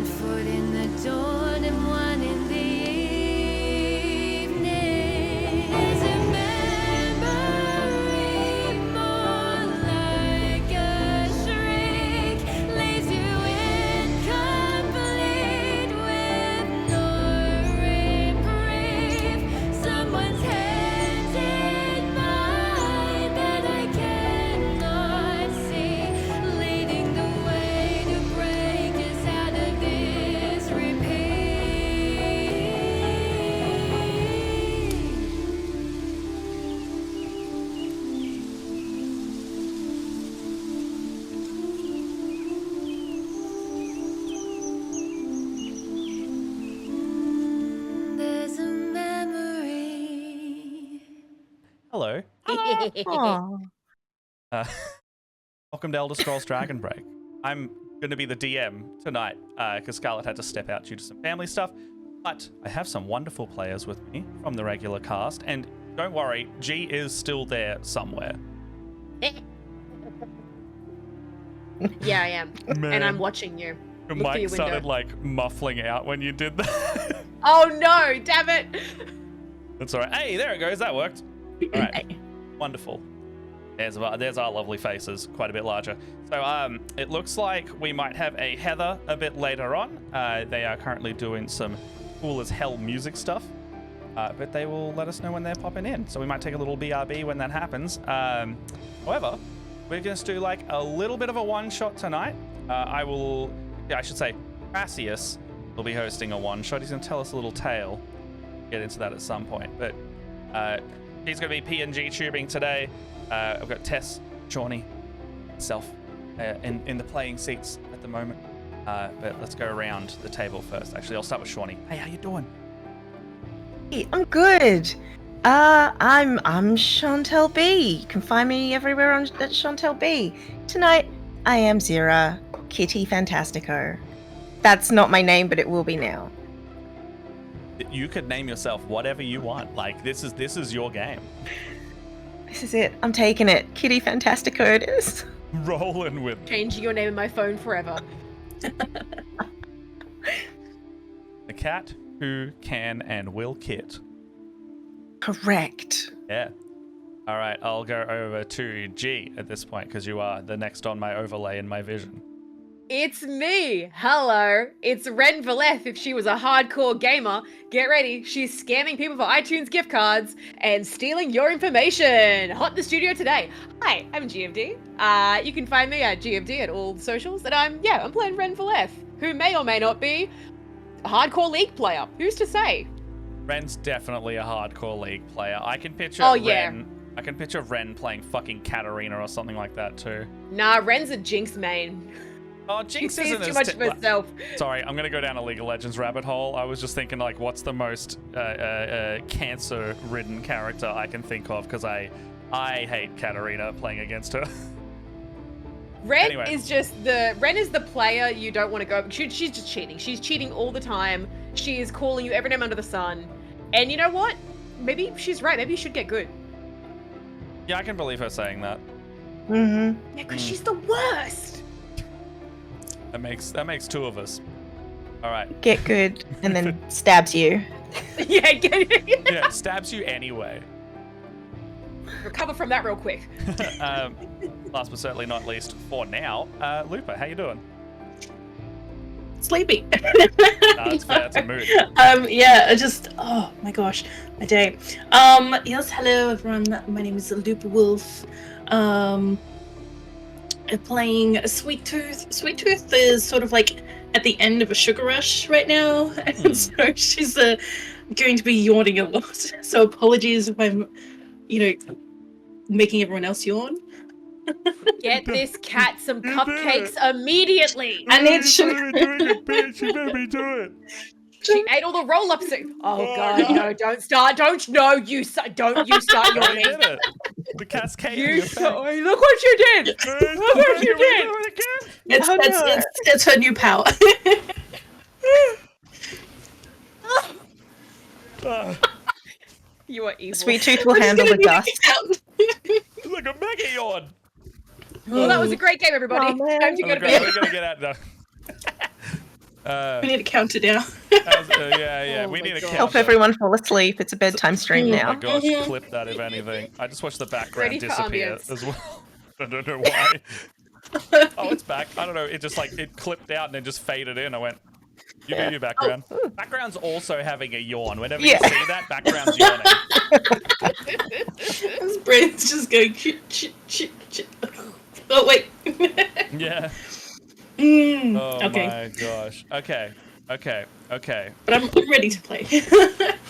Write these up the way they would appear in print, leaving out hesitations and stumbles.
foot in the dawn and one in the evening. Is a memory more like a shriek? Leaves you incomplete with no reprieve. Someone's hands in mine that I cannot see, leading the way to break us out of this repeat. There's a memory. Hello. Aw. Welcome to Elder Scrolls Dragonbreak. I'm going to be the DM tonight because Scarlet had to step out due to some family stuff. But I have some wonderful players with me from the regular cast. And don't worry, G is still there somewhere. Yeah, I am. Man. And I'm watching you. Your Look through mic your started window. like muffling out when you did that. Oh no, damn it! That's all right. Hey, there it goes. That worked. All right. Wonderful. There's our lovely faces, quite a bit larger. So it looks like we might have a Heather a bit later on. They are currently doing some cool as hell music stuff, but they will let us know when they're popping in. So we might take a little BRB when that happens. However, we're going to do like a little bit of a one-shot tonight. I should say Crassius will be hosting a one-shot. He's going to tell us a little tale. Get into that at some point, but he's going to be PNG tubing today. I've got Tess, Shawnee, myself in the playing seats at the moment. But let's go around the table first. Actually, I'll start with Shawnee. Hey, how you doing? Hey, I'm good. I'm Shauntelle B. You can find me everywhere at Shauntelle B. Tonight, I am Zira, Kitty Fantastico. That's not my name, but it will be now. You could name yourself whatever you want. Like this is your game. This is it. I'm taking it. Kitty Fantastico it is. Rolling with it. Changing your name in my phone forever. The cat who can and will kit. Correct. Yeah. All right, I'll go over to G at this point because you are the next on my overlay in my vision. It's me! Hello! It's Ren Valeth if she was a hardcore gamer. Get ready, she's scamming people for iTunes gift cards and stealing your information! Hot in the studio today. Hi, I'm GFD. You can find me at GFD at all socials, and I'm playing Ren Valeth, who may or may not be a hardcore League player. Who's to say? Ren's definitely a hardcore League player. I can picture I can picture Ren playing fucking Katarina or something like that too. Nah, Ren's a Jinx main. Oh, Jinx She sees isn't too as much of herself. Sorry, I'm gonna go down a League of Legends rabbit hole. I was just thinking like, what's the most cancer-ridden character I can think of? Because I hate Katarina playing against her. Ren Anyway. is the player you don't want to go. She's just cheating. She's cheating all the time. She is calling you every name under the sun. And you know what? Maybe she's right. Maybe you should get good. Yeah, I can believe her saying that. Mm-hmm. Yeah, because she's the worst. That makes two of us. All right. Get good, and then stabs you. Yeah, get it. Yeah, stabs you anyway. Recover from that real quick. Last but certainly not least, for now, Lupa, how you doing? Sleepy. That's fair. That's a mood. Yeah, oh my gosh, my day. Yes, hello everyone. My name is Lupa Wolf. I'm playing Sweet Tooth. Sweet Tooth is sort of like at the end of a sugar rush right now, and so she's going to be yawning a lot. So apologies if I'm, making everyone else yawn. Get this cat some cupcakes immediately. I need sugar. She made me do it. She ate all the roll-ups. Oh God, no! Don't start. Don't you start I yawning. did it. The cascade. You look what you did. Look what you did. It's her new power. You are evil. Sweet Tooth will handle the dust. It's like a mega yawn. Well, that was a great game, everybody. Oh, man. Time to go to We're bed. gonna get out now. We need to count it down. Yeah. Oh We my need to God. count Help it. everyone fall asleep. It's a bedtime stream Oh Oh now. my gosh, Mhm. clip that if anything. I just watched the background Ready for disappear ambience. as well. I don't know why. Oh, it's back. I don't know. It just like it clipped out and then just faded in. I went, you do your background. Oh, Background's also having a yawn. Whenever Yeah. you see that, background's yawning. His brain's just going. Oh wait. Yeah. Oh Okay, my gosh. Okay. but I'm ready to play.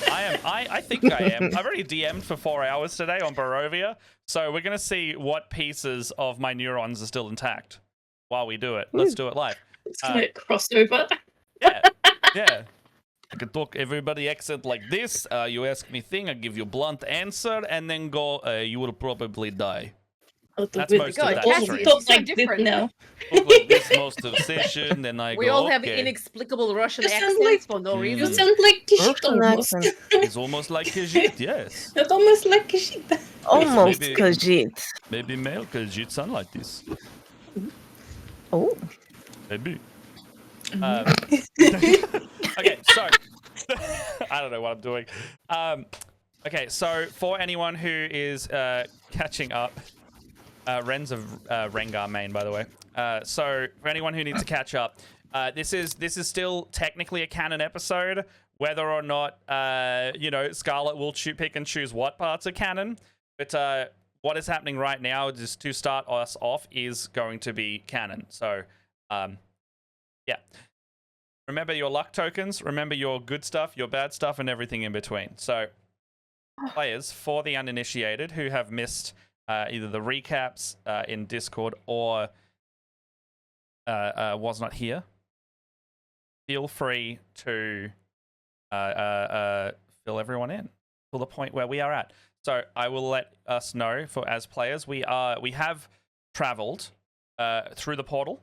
I think I am. I've already DM'd for 4 hours today on Barovia, so we're gonna see what pieces of my neurons are still intact while we do it. Let's do it live. It's gonna crossover. Yeah. I can talk everybody accent like this. You ask me thing, I give you blunt answer, and then go, you will probably die. That's most of that Cassie, stream. it's so like this different. now. Talk like this most of the session, then I We go, all have okay. inexplicable Russian You sound accents like- for no Mm. You reason. sound like Kishit Russian almost. accent. It's almost like Khajiit, yes. That's almost like Kishit. Almost maybe- Khajiit. Maybe male Khajiit sound like this. Oh. Maybe. Okay, so I don't know what I'm doing. Okay, so for anyone who is catching up, Ren's a Rengar main, by the way. So for anyone who needs to catch up, this is still technically a canon episode. Whether or not Scarlet will pick and choose what parts are canon, but what is happening right now, just to start us off, is going to be canon. So, yeah. Remember your luck tokens, remember your good stuff, your bad stuff, and everything in between. So, players, for the uninitiated who have missed either the recaps in Discord or was not here, feel free to fill everyone in to the point where we are at. So I will let us know, for as players, we have traveled through the portal.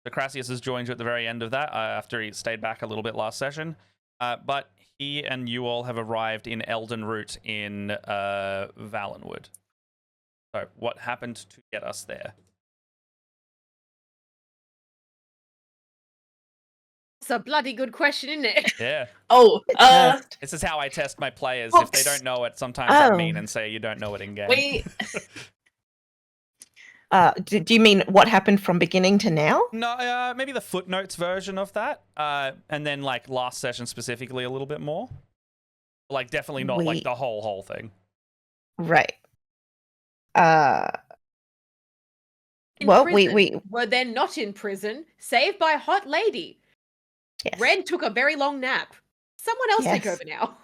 The Crassius has joined you at the very end of that after he stayed back a little bit last session. But he and you all have arrived in Elden Root in Valenwood. So what happened to get us there? It's a bloody good question, isn't it? Yeah. Oh, This is how I test my players. If they don't know it, sometimes Oh. I mean and say you don't know it in game. wait. Do you mean what happened from beginning to now? No, maybe the footnotes version of that, and then like last session specifically a little bit more. Like definitely not like the whole thing. Right. In Well, prison. we were then not in prison, saved by a hot lady. yes. Ren took a very long nap. Someone else take Yes. over now.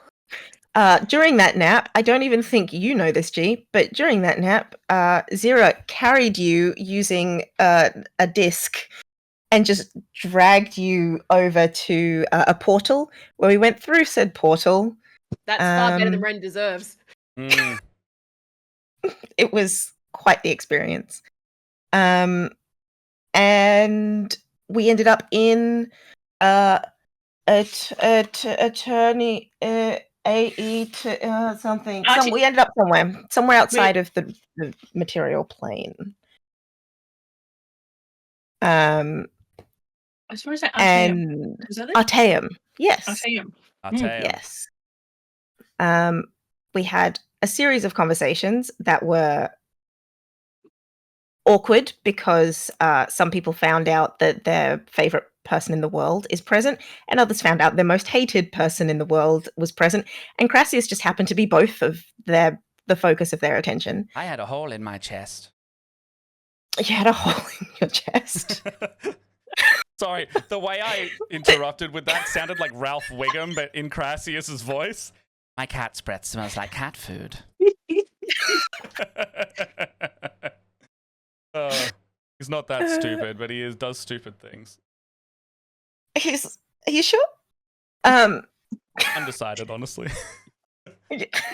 During that nap, I don't even think you know this, G, but during that nap, Zira carried you using a disc and just dragged you over to a portal where we went through said portal. That's far better than Um, Ren deserves. Mm. It was quite the experience. And we ended up in attorney something. We ended up somewhere outside of the material plane. As far as that, And is that it? Arteum, yes, Arteum. Arteum. yes. We had a series of conversations that were awkward because some people found out that their favorite person in the world is present, and others found out their most hated person in the world was present, and Crassius just happened to be both of the focus of their attention. I had a hole in my chest. You had a hole in your chest. Sorry, the way I interrupted with that sounded like Ralph Wiggum, but in Crassius's voice. My cat's breath smells like cat food. He's not that stupid, but he does stupid things. Are you sure? Undecided, honestly.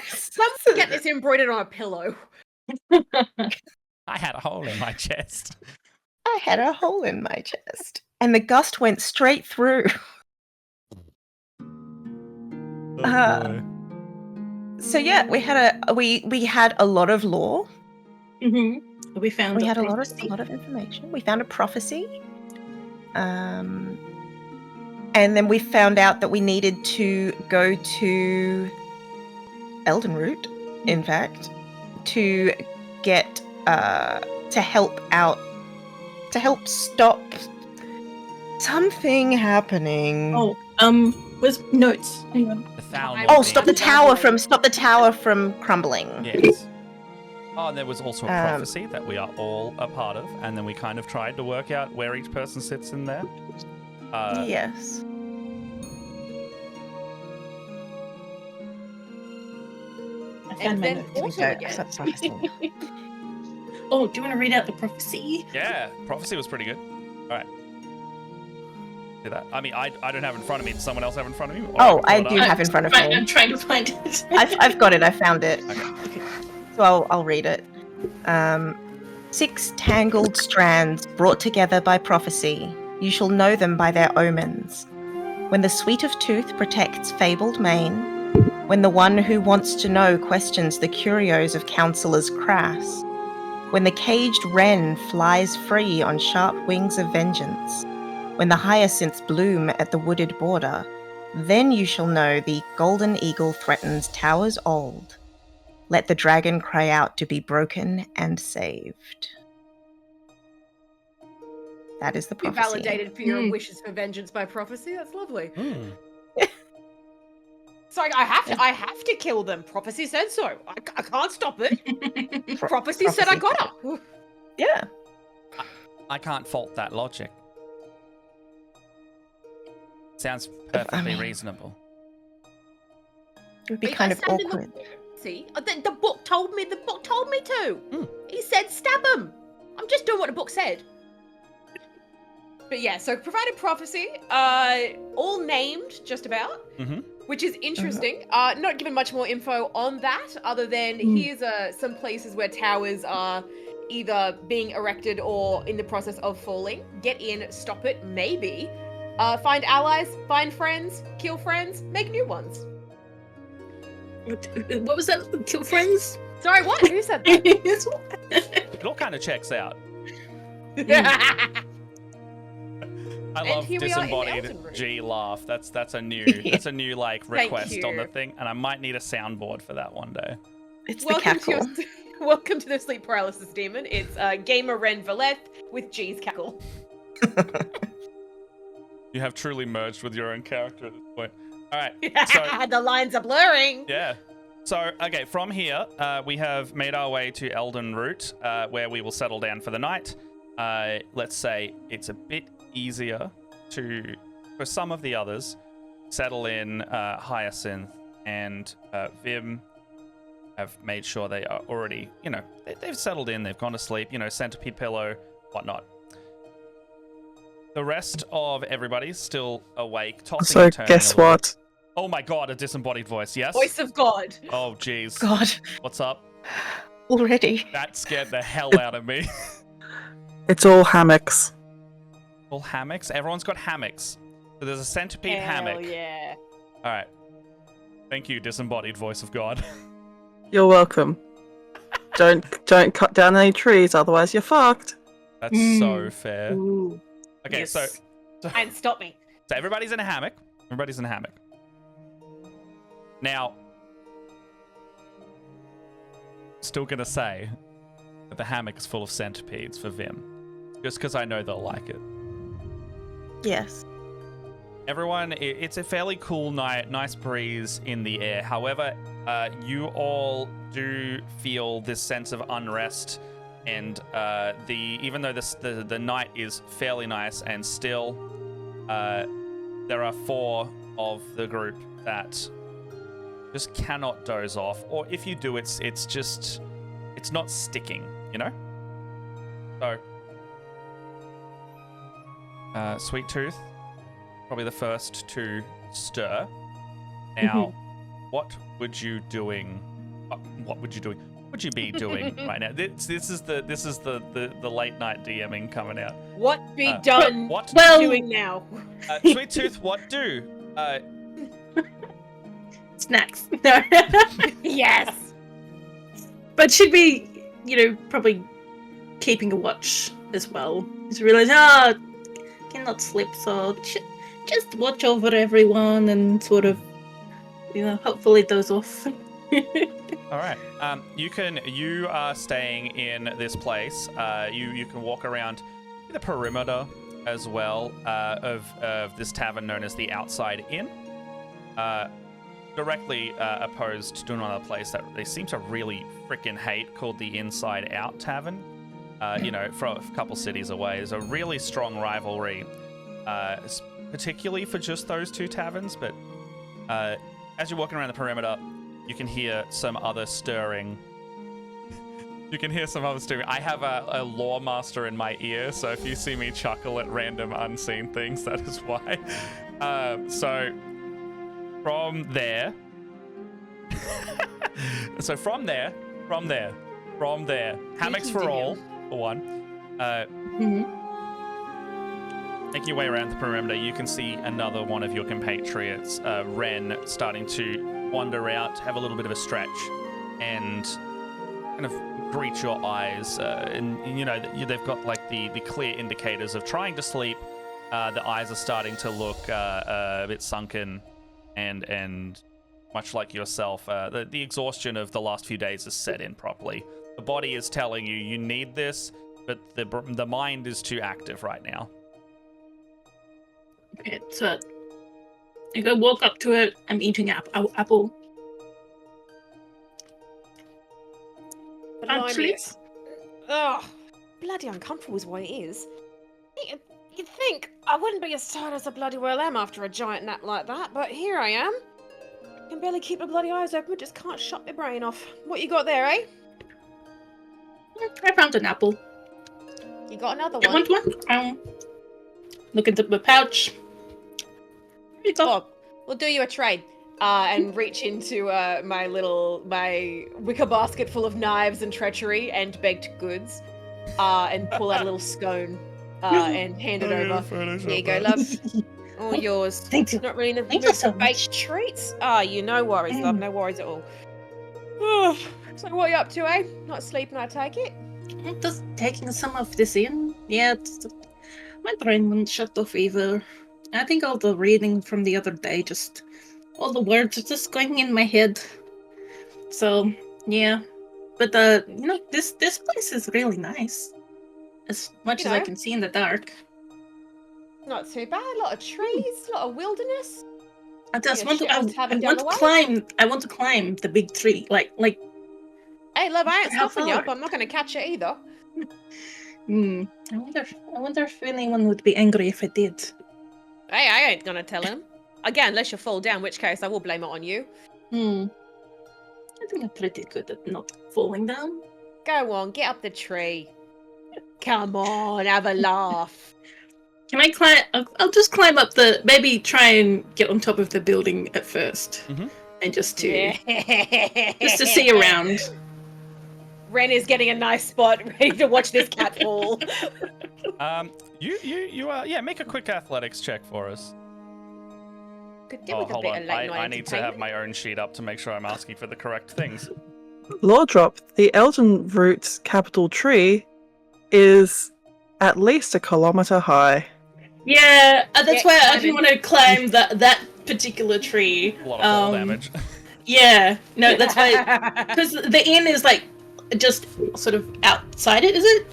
Someone get this embroidered on a pillow. I had a hole in my chest. I had a hole in my chest, and the gust went straight through. Boy. So yeah, we had a lot of lore. Mm-hmm. We found. We a had a lot prophecy. of information. We found a prophecy, and And then we found out that we needed to go to Eldenroot, in fact, to get to help stop something happening. Oh, where's notes? Hang on. The Thalmor Oh, being- stop the tower from crumbling. Yes. Oh, and there was also a Um, prophecy that we are all a part of, and then we kind of tried to work out where each person sits in there. Yes. I And found my then notes. Here we also go. again. That's prophecy. Oh, do you want to read out the prophecy? Yeah, prophecy was pretty good. All right. Do that. I mean, I don't have it in front of me. Does someone else have it in front of me? Or Oh, can I pull do it up? have in front of Right, me. I'm trying to find it. I've got it. I found it. Okay. So I'll read it. 6 tangled strands brought together by prophecy. You shall know them by their omens. When the sweet of tooth protects fabled mane, when the one who wants to know questions the curios of counsellors crass, when the caged wren flies free on sharp wings of vengeance, when the hyacinths bloom at the wooded border, then you shall know the golden eagle threatens towers old. Let the dragon cry out to be broken and saved. That is the Be prophecy. validated for your Mm. wishes for vengeance by prophecy. That's lovely. Hmm. Sorry, I have to kill them. Prophecy said so. I can't stop it. Prophecy said I gotta. Yeah. I can't fault that logic. Sounds perfectly mean- reasonable. It would be Wait, kind I of stand in the- awkward. See, the book told me. The book told me to. Hmm. He said stab him. I'm just doing what the book said. But yeah, so provided prophecy, all named just about, Mm-hmm. which is interesting. Not given much more info on that, other than here's some places where towers are either being erected or in the process of falling. Get in, stop it, maybe. Find allies, find friends, kill friends, make new ones. What was that? Kill friends? Sorry, what? Who said that? It all kind of checks out. I And love here we are in disembodied Eldenroot. G laugh. That's a new like Thank request on the you. thing, and I might need a soundboard for that one day. It's the Welcome to, cackle. welcome to the sleep paralysis demon. It's gamer Ren Valeth with G's cackle. You have truly merged with your own character at this point. All right. So The lines are blurring. yeah. So okay, from here we have made our way to Eldenroot, where we will settle down for the night. Let's say it's a bit easier for some of the others, settle in. Hyacinth and Vim have made sure they are already, they've settled in, they've gone to sleep, centipede pillow, whatnot. The rest of everybody's still awake, tossing So and turning. guess a little. what? Oh my god, a disembodied voice, yes? Voice of God. Oh jeez. God, What's up? already. That scared the hell out of me. It's all hammocks. All hammocks? Everyone's got hammocks. So there's a centipede Hell hammock. yeah. Alright. Thank you, disembodied voice of God. You're welcome. don't cut down any trees, otherwise you're fucked. That's so fair. Ooh. Okay, Yes. so And stop me. everybody's in a hammock. Everybody's in a hammock. Now, still gonna say that the hammock is full of centipedes for Vim. Just because I know they'll like it. Yes. Everyone, it's a fairly cool night, nice breeze in the air. However, you all do feel this sense of unrest, and even though the night is fairly nice and still, there are 4 of the group that just cannot doze off, or if you do, it's not sticking, So, Sweet Tooth, probably the first to stir. Now, what would you doing? What would you doing? What would you be doing right now? This is the late night DMing coming out. What be done? What Doing now? Sweet Tooth? What do? Snacks. No. Yes. But should be, probably keeping a watch as well. Just realize, cannot sleep, so just watch over everyone and sort of, hopefully doze off. All right. You are staying in this place. You can walk around the perimeter as well of this tavern known as the Outside Inn. Directly opposed to another place that they seem to really freaking hate called the Inside Out Tavern. From a couple cities away. There's a really strong rivalry, particularly for just those two taverns. But as you're walking around the perimeter, you can hear some other stirring. I have a lore master in my ear, so if you see me chuckle at random unseen things, that is why. So from there, hammocks for all, for one. Making your way around the perimeter, you can see another one of your compatriots, Ren, starting to wander out, have a little bit of a stretch, and kind of greet your eyes. They've got like the clear indicators of trying to sleep. The eyes are starting to look a bit sunken, and much like yourself, the exhaustion of the last few days has set in properly. The body is telling you need this, but the mind is too active right now. Okay, so I go walk up to it. I'm eating apple. Blimey. Oh, bloody uncomfortable is what it is. You'd think I wouldn't be as tired as I bloody well am after a giant nap like that, but here I am. I can barely keep my bloody eyes open, but just can't shut my brain off. What you got there, eh? I found an apple. You got another You one? want one? Look into my pouch. Here you go. Oh, we'll do you a trade. And reach into my wicker basket full of knives and treachery and baked goods, and pull out a little scone, and hand it over. Here you go, love. All yours. Thank you. Not really in the Thank mood you so for baked much. treats. No worries, love. No worries at all. So what are you up to, eh? Not sleeping, I take it. I'm just taking some of this in. Yeah, my brain won't shut off either. I think all the reading from the other day, all the words are just going in my head. So, yeah. But, this place is really nice. As much as I can see in the dark. Not too bad. A lot of trees, a lot of wilderness. I just Like want a to, shithouse tavern I down want to the way? climb, I want to climb the big tree. Like, Hey, love, I ain't How stopping you far? up. I'm not going to catch you either. I wonder if anyone would be angry if I did. Hey, I ain't going to tell him. Again, unless you fall down, in which case I will blame it on you. I think I'm pretty good at not falling down. Go on, get up the tree. Come on, have a laugh. Can I climb? I'll just climb up maybe try and get on top of the building at first. And just to see around. Ren is getting a nice spot, ready to watch this cat fall. Make a quick athletics check for us. Could do with a Hold bit on. of late night I need to have entertainment. my own sheet up to make sure I'm asking for the correct things. Lore drop, the Elden Root capital tree is at least 1 kilometer high. Yeah, that's Get why I climbing. didn't want to climb that particular tree. A lot of fall damage. Yeah, no, that's why. Because the inn is like just sort of outside it, is it?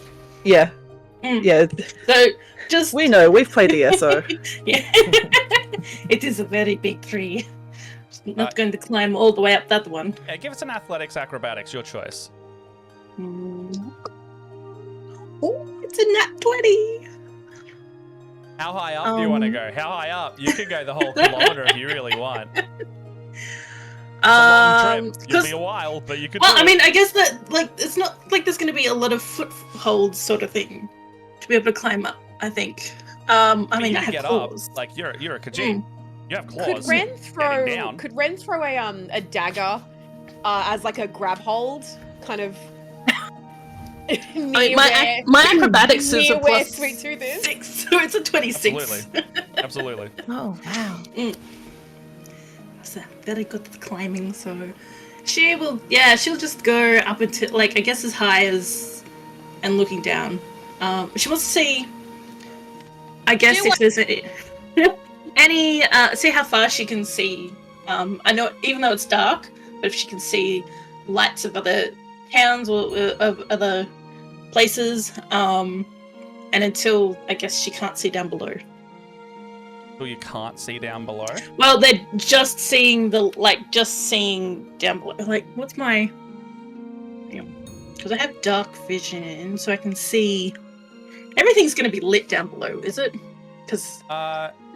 Yeah. Yeah. So just We know, we've played ESO. yeah, it is a very big tree. Not going to climb all the way up that one. Yeah, give us an athletics acrobatics, your choice. Oh, it's a nat 20. How high up do you want to go? How high up? You could go the whole kilometer if you really want. It's a long trip. You'll be a while, but you could Well, do I it. mean, I guess that it's not like there's going to be a lot of footholds sort of thing to be able to climb up. I think. I mean, you I can have get claws. up. Like you're a Khajiit. You have claws. Could Ren Getting throw a dagger as like a grab hold, kind of near my acrobatics is near a where plus Sweet Tooth is? 6, so it's a 26. Absolutely. Oh, wow. So very good at climbing, so she'll just go up until I guess as high as and looking down. She wants to see, I guess, if there's Any see how far she can see. I know even though it's dark, but if she can see lights of other towns or of other places, and until I guess she can't see down below. Well, you can't see down below. Well, they're just seeing down below. Like, what's my? Because I have dark vision, so I can see. Everything's going to be lit down below, is it? Because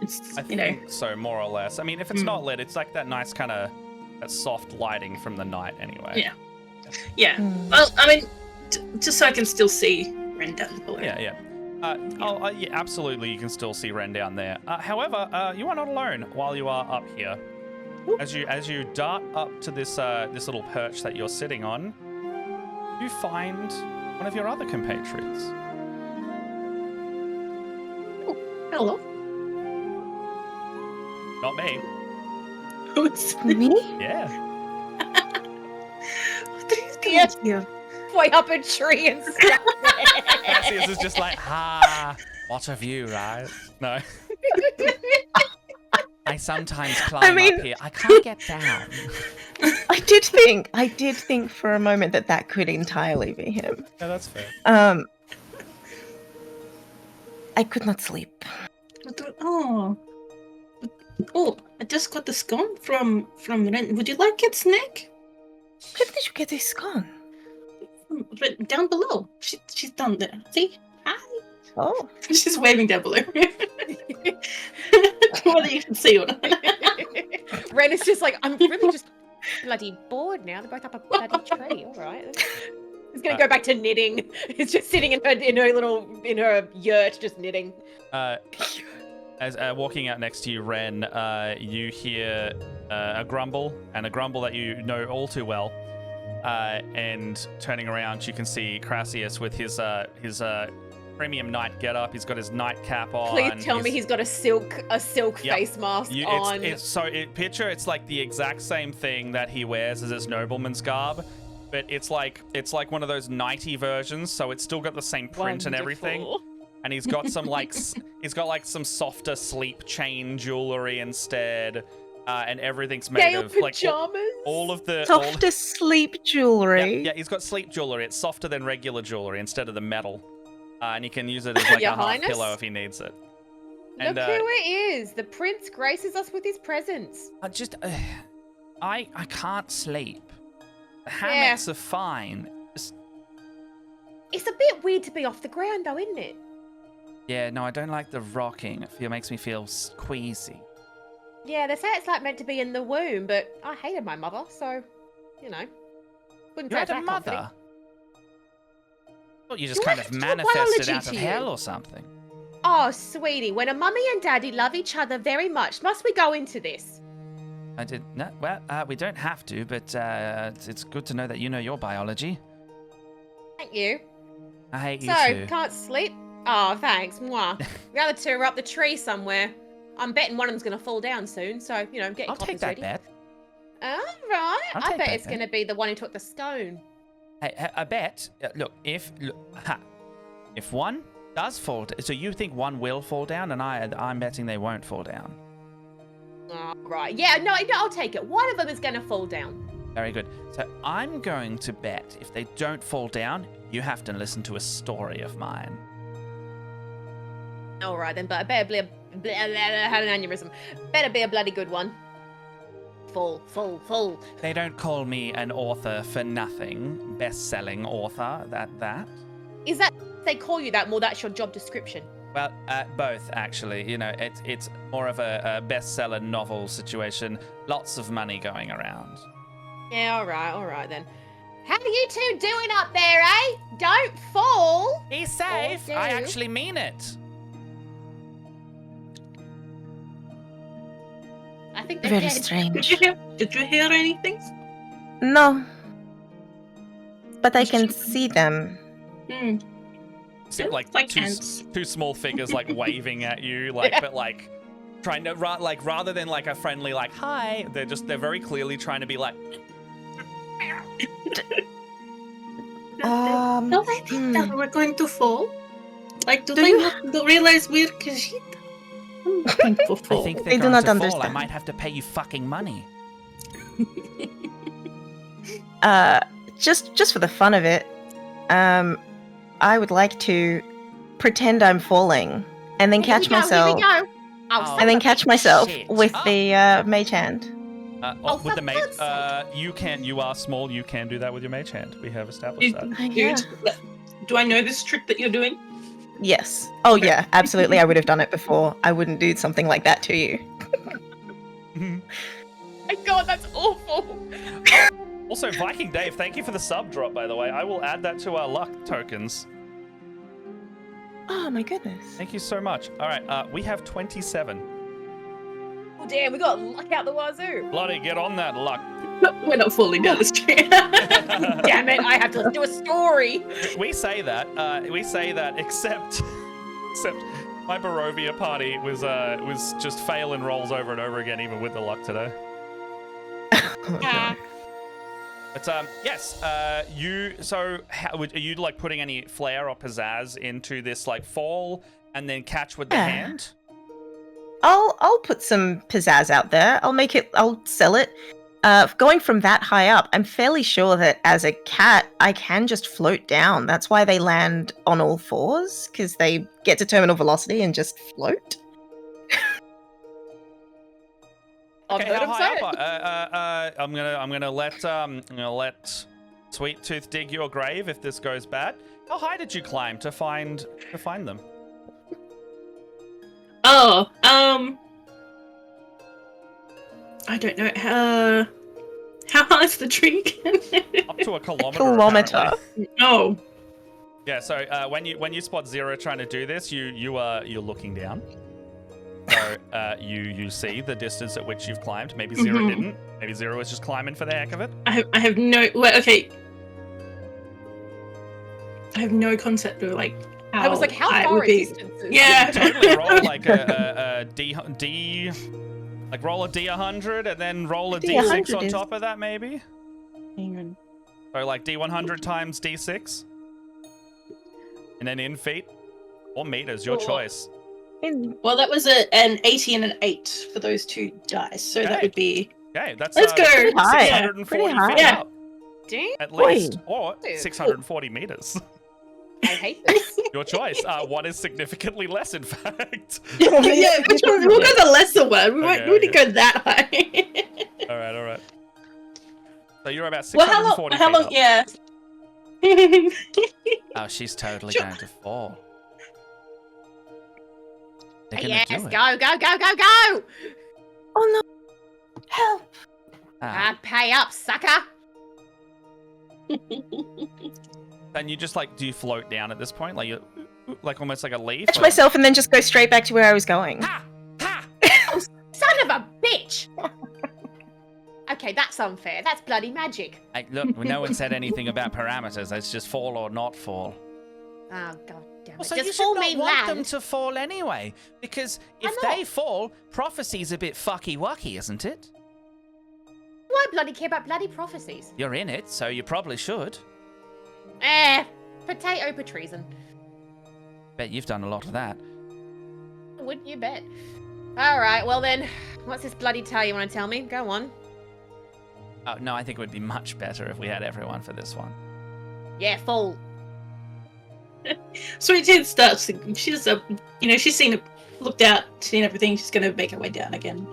it's I think so, more or less. I mean, if it's not lit, it's like that nice kind of that soft lighting from the night, anyway. Yeah. Well, I mean, just so I can still see Ren down below. Yeah. Yeah, absolutely. You can still see Ren down there. However, you are not alone while you are up here. As you dart up to this this little perch that you're sitting on, you find one of your other compatriots. Hello. Not me. Who's Me? Yeah. What are you doing here? Way up a tree and stuff. Crassius is just like, what of you, right? No. I sometimes climb up here. I can't get down. I did think for a moment that could entirely be him. Yeah, that's fair. I could not sleep. Oh, I just got the scone from Ren. Would you like its neck? Where did you get this scone? Down below. She's down there. See? Hi. Oh. She's waving down below. What do you can see? Ren is just like, I'm really just bloody bored now. They're both up a bloody tree. All right. He's gonna go back to knitting. He's just sitting in her yurt, just knitting. As walking out next to you, Ren, you hear a grumble, and a grumble that you know all too well. And turning around, you can see Crassius with his premium night getup. He's got his nightcap on. Please tell me he's got a silk face mask on. Picture it's like the exact same thing that he wears as his nobleman's garb, but it's like one of those nighty versions. So it's still got the same print and everything. And he's got some some softer sleep chain jewelry instead. And everything's made Gale of pajamas. like all of the Softer sleep jewelry. Yeah, he's got sleep jewelry. It's softer than regular jewelry instead of the metal. And he can use it as like Your a half Highness? pillow if he needs it. Look And, who it is. The prince graces us with his presence. I can't sleep. The hammocks are fine. It's a bit weird to be off the ground though, isn't it? Yeah, no, I don't like the rocking. It makes me feel queasy. Yeah, they say it's like meant to be in the womb, but I hated my mother, so, wouldn't You say had a that comforting. mother? Thought you just Do I kind have of to do a manifested biology out of to you? hell or something. Oh, sweetie, when a mummy and daddy love each other very much, must we go into this? I did not. Well, we don't have to, but it's good to know that you know your biology. Thank you. I hate you So, too. can't sleep? Oh, thanks. Mwah. The other two are up the tree somewhere. I'm betting one of them's going to fall down soon, so, get your I'll take coffees that ready. bet. All right. I'll I take bet that it's bet. going to be the one who took the scone. Hey, I bet. Look, if one does fall, so you think one will fall down, and I'm betting they won't fall down. All right. Yeah, no, I'll take it. One of them is going to fall down. Very good. So I'm going to bet if they don't fall down, you have to listen to a story of mine. All right, then, but I better be had an aneurysm. Better be a bloody good one. Full. They don't call me an author for nothing. Best-selling author, that. Is that they call you that more? That's your job description. Well, both actually. It's more of a bestseller novel situation. Lots of money going around. Yeah, all right then. How are you two doing up there, eh? Don't fall. Be safe. do. I actually mean it. I think they're Very dead. strange. Did you hear anything? No. But I can see them. See, like Like two ants. two small figures like waving at you, but trying to rather than like a friendly like hi, they're very clearly trying to be like. Don't I think that we're going to fall? Like, do Do they you- not realize we're Khajiit? I'm thankful I for. think They they're do going not to fall. I understand. might have to pay you fucking money. Just for the fun of it, I would like to pretend I'm falling and then catch myself. Here we go. Oh, And then catch myself shit. with Ah. the mage hand. With for the mage, God's sake. you are small. You can do that with your mage hand. We have established that. Yeah. Dude, do I know this trick that you're doing? Yes. Oh yeah, absolutely. I would have done it before. I wouldn't do something like that to you. My God, that's awful. Also, Viking Dave, thank you for the sub drop, by the way. I will add that to our luck tokens. Oh my goodness. Thank you so much. All right, we have 27. Oh damn, we got luck out the wazoo. Bloody get on that luck. We're not falling down this tree. Damn it, I have to do a story. We say that, except my Barovia party was just failing rolls over and over again, even with the luck today. Oh, no. But yes, are you like putting any flair or pizzazz into this like fall and then catch with the Yeah. hand? I'll put some pizzazz out there. I'll sell it. Going from that high up, I'm fairly sure that as a cat, I can just float down. That's why they land on all fours, because they get to terminal velocity and just float. I've Okay, heard how him high say up? it. I'm gonna let Sweet Tooth dig your grave if this goes bad. How high did you climb to find them? Oh, I don't know. How high is the tree again? Up to a kilometer. Kilometer. apparently. Oh, Yeah. So when you spot Zero trying to do this, you're looking down. So you see the distance at which you've climbed. Maybe Zero Mhm. didn't. Maybe Zero was just climbing for the heck of it. I have no. Well, okay. I have no concept of like. I was like, how high it far would is be. distances? Yeah. Totally roll like a D, like roll a D100 and then roll a D6 D100 on is- top of that maybe. Hang on. So like D100 times D6, and then in feet or meters, your Cool. choice. Well, that was an 80 and an 8 for those two dice, so Okay. that would be. Okay, that's Let's go. Pretty high. 640 Pretty high. feet Yeah. up Damn, at Oi. least, or Dude. 640 meters. I hate this. Your choice. One is significantly less, in fact. Yeah, we'll go the lesser one. We Okay, wouldn't okay. go that high. All right. So you're about Well, 640 how feet long? up. Yeah. Oh, she's totally Sure. going to fall. They're gonna Yes, do it. go. Oh no! Help! Pay up, sucker. And you just like, do you float down at this point? Like you, like almost like a leaf? Catch or- myself and then just go straight back to where I was going. Ha! Ha! Son of a bitch. Okay, that's unfair. That's bloody magic. Hey, look, no one said anything about parameters. It's just fall or not fall. Oh, god damn it. Also, Does you fall should not mean want them land? to fall anyway, because if Why not? they fall, prophecy's a bit fucky-wucky, isn't it? Why bloody care about bloody prophecies? You're in it, so you probably should. Potato for treason. Bet you've done a lot of that. Wouldn't you bet? Alright, well then, what's this bloody tale you want to tell me? Go on. Oh, no, I think it would be much better if we had everyone for this one. Yeah, fall. Sweet Tooth starts. She's she's seen it, looked out, seen everything. She's gonna make her way down again.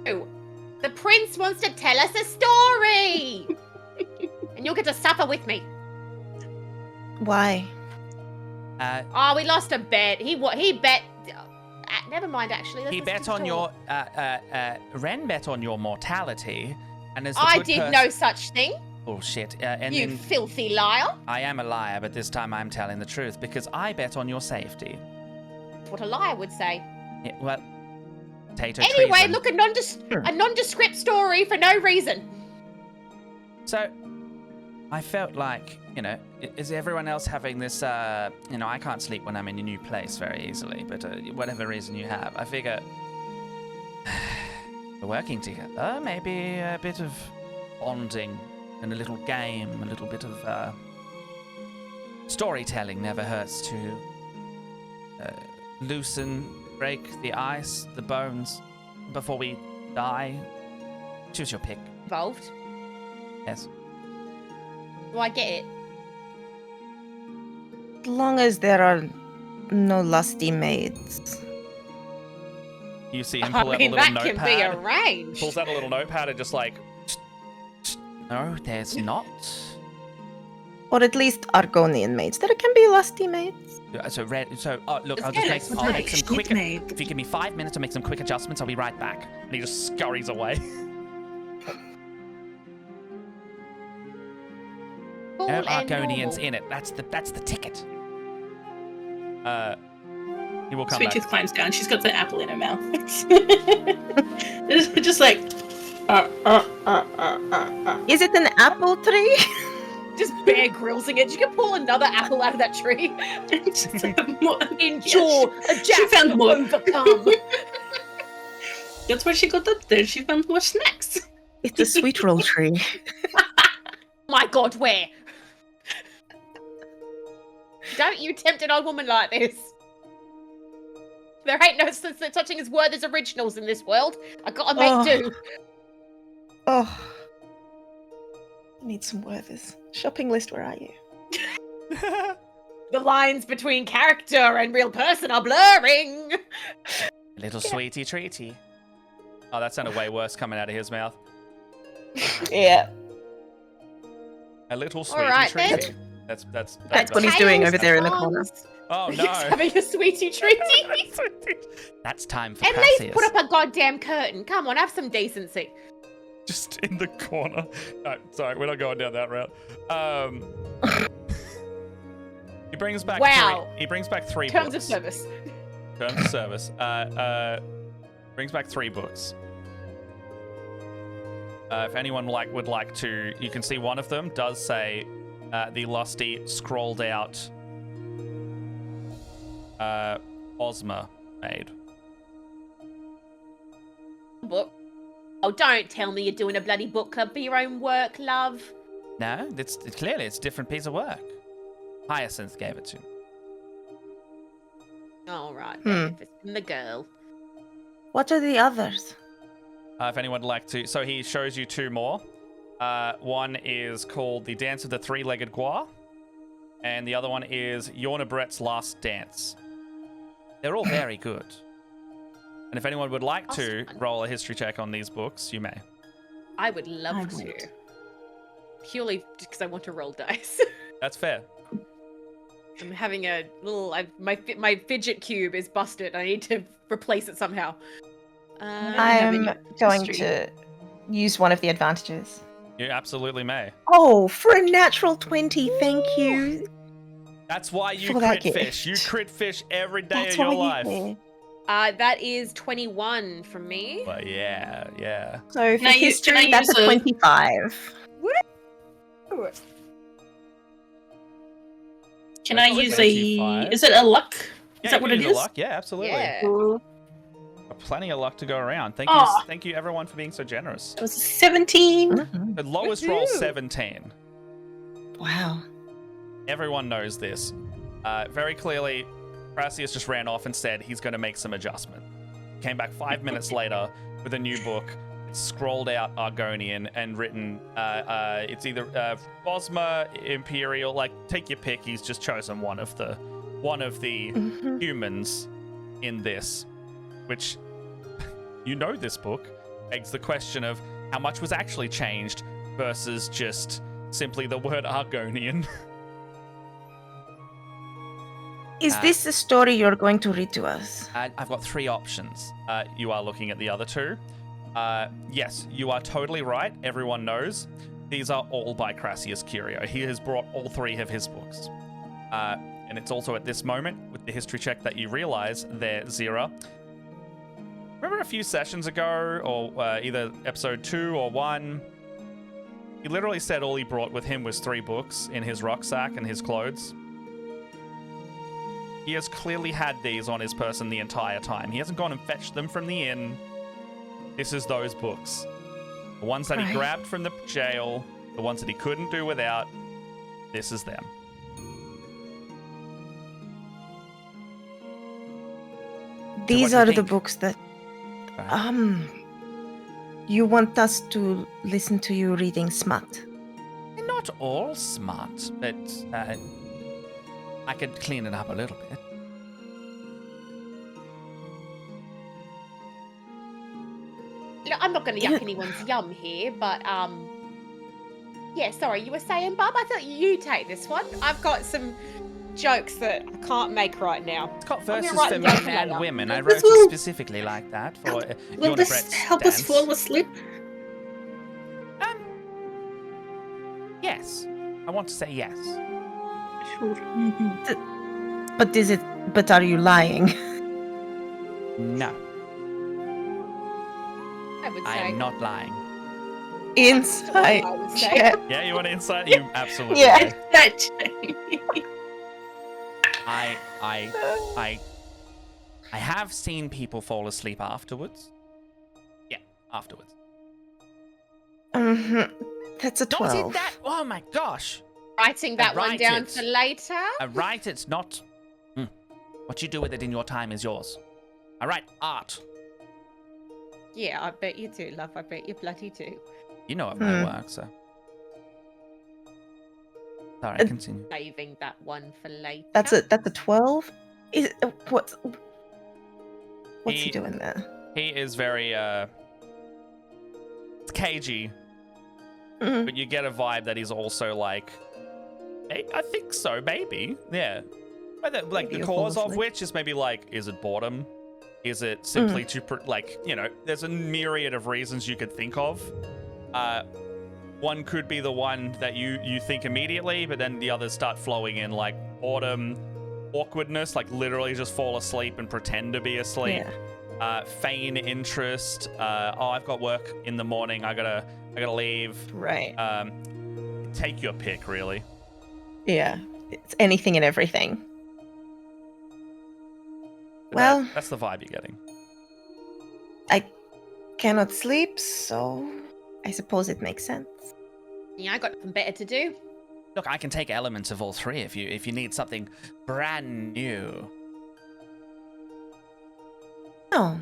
Oh, the prince wants to tell us a story! And you'll get to suffer with me. Why? Oh, we lost a bet. He bet... never mind, actually. Let's He listen bet to on the your, story. Ren bet on your mortality, and as the I good did pers- no such thing, Bullshit. And you then filthy liar. I am a liar, but this time I'm telling the truth, because I bet on your safety. That's what a liar would say. Yeah, well, potato Anyway, treason. look, a nondescript story for no reason. So, I felt like, is everyone else having this, I can't sleep when I'm in a new place very easily, but whatever reason you have, I figure we're working together, maybe a bit of bonding and a little game, a little bit of storytelling never hurts to loosen, break the ice, the bones, before we die? Choose your pick. Involved. Yes. Do I get it? As long as there are no lusty maids. You see him pull out a I mean, little that can be notepad. arranged. Pulls out a little notepad and just like, no, there's not. Or at least Argonian maids. There can be lusty maids. So look, I'll get just it. I'll make some quick. Maid. If you give me 5 minutes to make some quick adjustments, I'll be right back. And he just scurries away. Cool No and Argonians normal. in it. That's the ticket. He will come Sweet back. Tooth climbs down. She's got the apple in her mouth. It's just like. Is it an apple tree? Just Bear Grylls-ing it. You can pull another apple out of that tree. Endure a She jack found more. overcome. That's why she got up there. She found more snacks. It's a sweet roll tree. My God, where? Don't you tempt an old woman like this. There ain't no such thing as Werther's originals in this world. I gotta make Oh. do. Oh. I need some Werthers. Shopping list, where are you? The lines between character and real person are blurring. Little sweetie treaty. Oh, that sounded way worse coming out of his mouth. Yeah. A little sweetie Alright, then. treaty. That's What he's doing Tails over there in the on. corner. Oh He's no. having a sweetie treaty. That's time for At Crassius. least put up a goddamn curtain. Come on, have some decency. Just in the corner. No, sorry, we're not going down that route. He brings back Wow. He brings back 3 Terms of books. service. Terms of service. Brings back 3 books. If anyone would like to, you can see one of them does say the lusty scrolled out Ozma maid. Book. Oh, don't tell me you're doing a bloody book club for your own work, love. No, it's clearly it's a different piece of work. Hyacinth gave it to me. All right, Hmm. then, if it's from the girl. What are the others? If anyone would like to, so he shows you 2 more. One is called The Dance of the Three-Legged Gua, and the other one is Yorna Brett's Last Dance. They're all very good. And if anyone would like to Awesome. roll a history check on these books, you may. I would love I to. would. Purely because I want to roll dice. That's fair. I'm having a little. My fidget cube is busted. I need to replace it somehow. I'm going to use one of the advantages. You absolutely may. Oh, for a natural 20, thank you. That's why you For that crit gift. fish. You crit fish every day That's of your why life. you That is 21 from me. But yeah. So for Can I history, that's use a a- 25. Can I That's use 25. a? Is it a luck? Yeah, Is that you what can it use a is? luck. Yeah, absolutely. Yeah. Cool. Plenty of luck to go around. Aw. Thank you everyone for being so generous. It was a 17. Mhm. The lowest roll Woohoo. 17. Wow. Everyone knows this. Very clearly, Crassius just ran off and said he's going to make some adjustment. Came back 5 minutes later with a new book. It's scrolled out Argonian and written. It's either Bosma, Imperial. Like, take your pick. He's just chosen one of the Mhm. humans in this, which you know this book begs the question of how much was actually changed versus just simply the word Argonian. Is this the story you're going to read to us? I've got 3 options. You are looking at the other 2. Yes, you are totally right. Everyone knows. These are all by Crassius Curio. He has brought all 3 of his books. And it's also at this moment, with the history check, that you realize there, Zira. Remember a few sessions ago, or either episode 2 or 1, he literally said all he brought with him was 3 books in his rucksack and his clothes. He has clearly had these on his person the entire time. He hasn't gone and fetched them from the inn. This is those books. The ones that he Right. grabbed from the jail, the ones that he couldn't do without. This is them. These what are you the think. books that Right. you want us to listen to you reading smut. Not all smart, but I could clean it up a little bit. Look, I'm not going to Yeah. yuck anyone's yum here, but yeah. Sorry, you were saying, Bob. I thought you take this one. I've got some jokes that I can't make right now. It's got I'm gonna verses write for them down men for and later. women. I This wrote will- it specifically like that for Will Yona this Brett's help us stance. fall asleep? Yes. I want to say yes. Sure. But are you lying? No, I would I say. am not lying. Insight I would say. check. Yeah, you want insight? You absolutely Yeah. do. That I have seen people fall asleep afterwards. Yeah, afterwards. That's a Not 12. in that. Oh my gosh. Writing that one write down it. for later. Right, it's not. What you do with it in your time is yours. I write art. Yeah, I bet you do, love. I bet you bloody do. You know of my work, so. Sorry, continue. Saving that one for later. That's a 12. Is what's he He- doing there? He is very it's cagey, Mm. but you get a vibe that he's also like, hey, I think so, maybe. Yeah. But like Maybe the you'll cause fall of asleep. which is maybe like, is it boredom? Is it simply to like, you know, there's a myriad of reasons you could think of. One could be the one that you think immediately, but then the others start flowing in, like boredom, awkwardness, like literally just fall asleep and pretend to be asleep. Yeah. Feign interest. Oh, I've got work in the morning. I gotta leave. Right. Take your pick, really. Yeah. It's anything and everything. But Well- that's the vibe you're getting. I cannot sleep, so I suppose it makes sense. Yeah, I got nothing better to do. Look, I can take elements of all three if you need something brand new. Oh.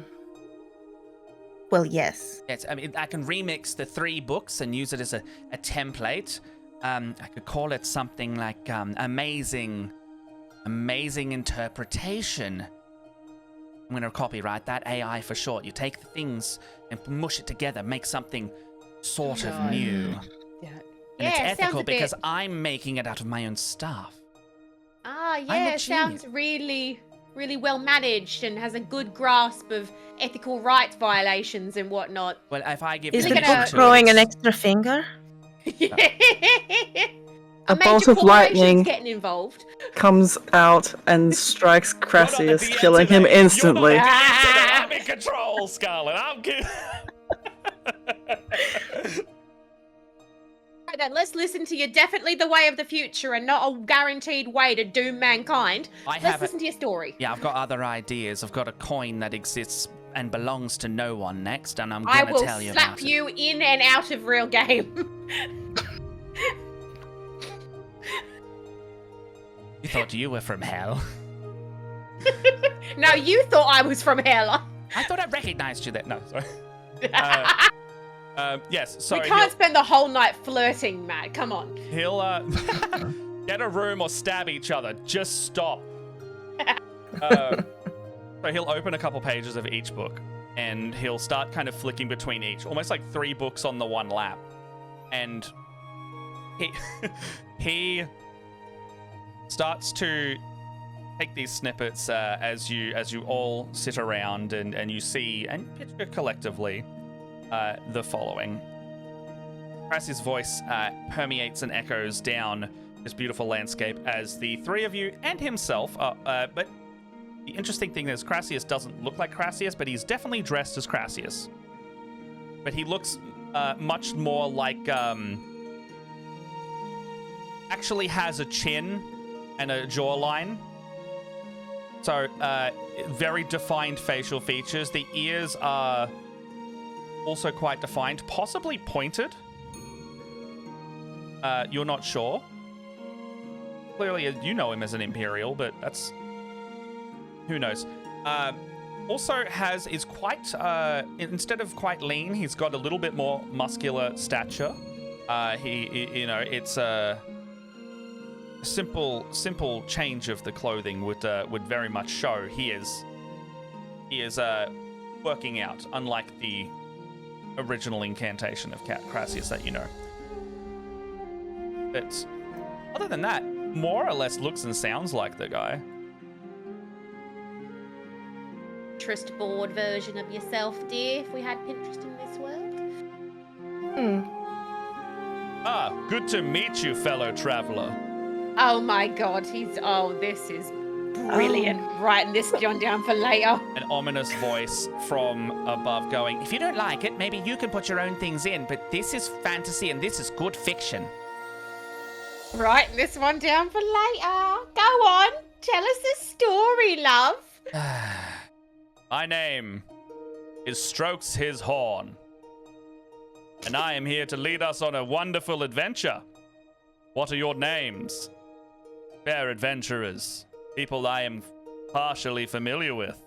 Well, yes. Yes, I mean, I can remix the 3 books and use it as a template. I could call it something like amazing interpretation. I'm going to copyright that, AI for short. You take the things and mush it together, make something sort of Nice. new. Yeah. And it's Yeah, ethical sounds a because bit... I'm making it out of my own stuff. Ah, a yeah, sounds really, really well managed and has a good grasp of ethical rights violations and whatnot. Well, if I give Is the the gonna- picture book to growing it, an it's- extra finger? A major bolt of corporation's lightning. getting involved. Comes out and strikes You're not the Crassius, DM killing him today. instantly. You're not the DM today. I'm in control, Scarlet. I'm good. Right then, let's listen to you. Definitely the way of the future and not a guaranteed way to doom mankind. I Let's have listen to your story. Yeah, I've got other ideas. I've got a coin that exists and belongs to no one next, and I'm I gonna will tell you slap about it. you in and out of real game. You thought you were from hell. No, you thought I was from hell. I thought I recognized you there. No, sorry. Yes, sorry. We can't spend the whole night flirting, Matt. Come on. He'll get a room or stab each other. Just stop. So he'll open a couple pages of each book, and he'll start kind of flicking between each, almost like 3 books on the one lap. And he starts to take these snippets as you all sit around and you see and picture collectively the following. Crassius' voice permeates and echoes down this beautiful landscape as the 3 of you and himself but the interesting thing is Crassius doesn't look like Crassius, but he's definitely dressed as Crassius. But he looks much more like actually has a chin and a jawline. So, very defined facial features. The ears are also quite defined, possibly pointed. You're not sure. Clearly, you know him as an Imperial, but that's... who knows? also is quite instead of quite lean, he's got a little bit more muscular stature. It's a simple change of the clothing would very much show he is working out, unlike the original incantation of Crassius that you know. But other than that, more or less looks and sounds like the guy. Pinterest board version of yourself, dear, if we had Pinterest in this world. Good to meet you, fellow traveler. Oh my god, this is brilliant. Writing this John down for later. An ominous voice from above going, if you don't like it, maybe you can put your own things in, but this is fantasy and this is good fiction. Writing this one down for later. Go on, tell us the story, love. My name is Strokes His Horn, and I am here to lead us on a wonderful adventure. What are your names? Fair adventurers, people I am partially familiar with.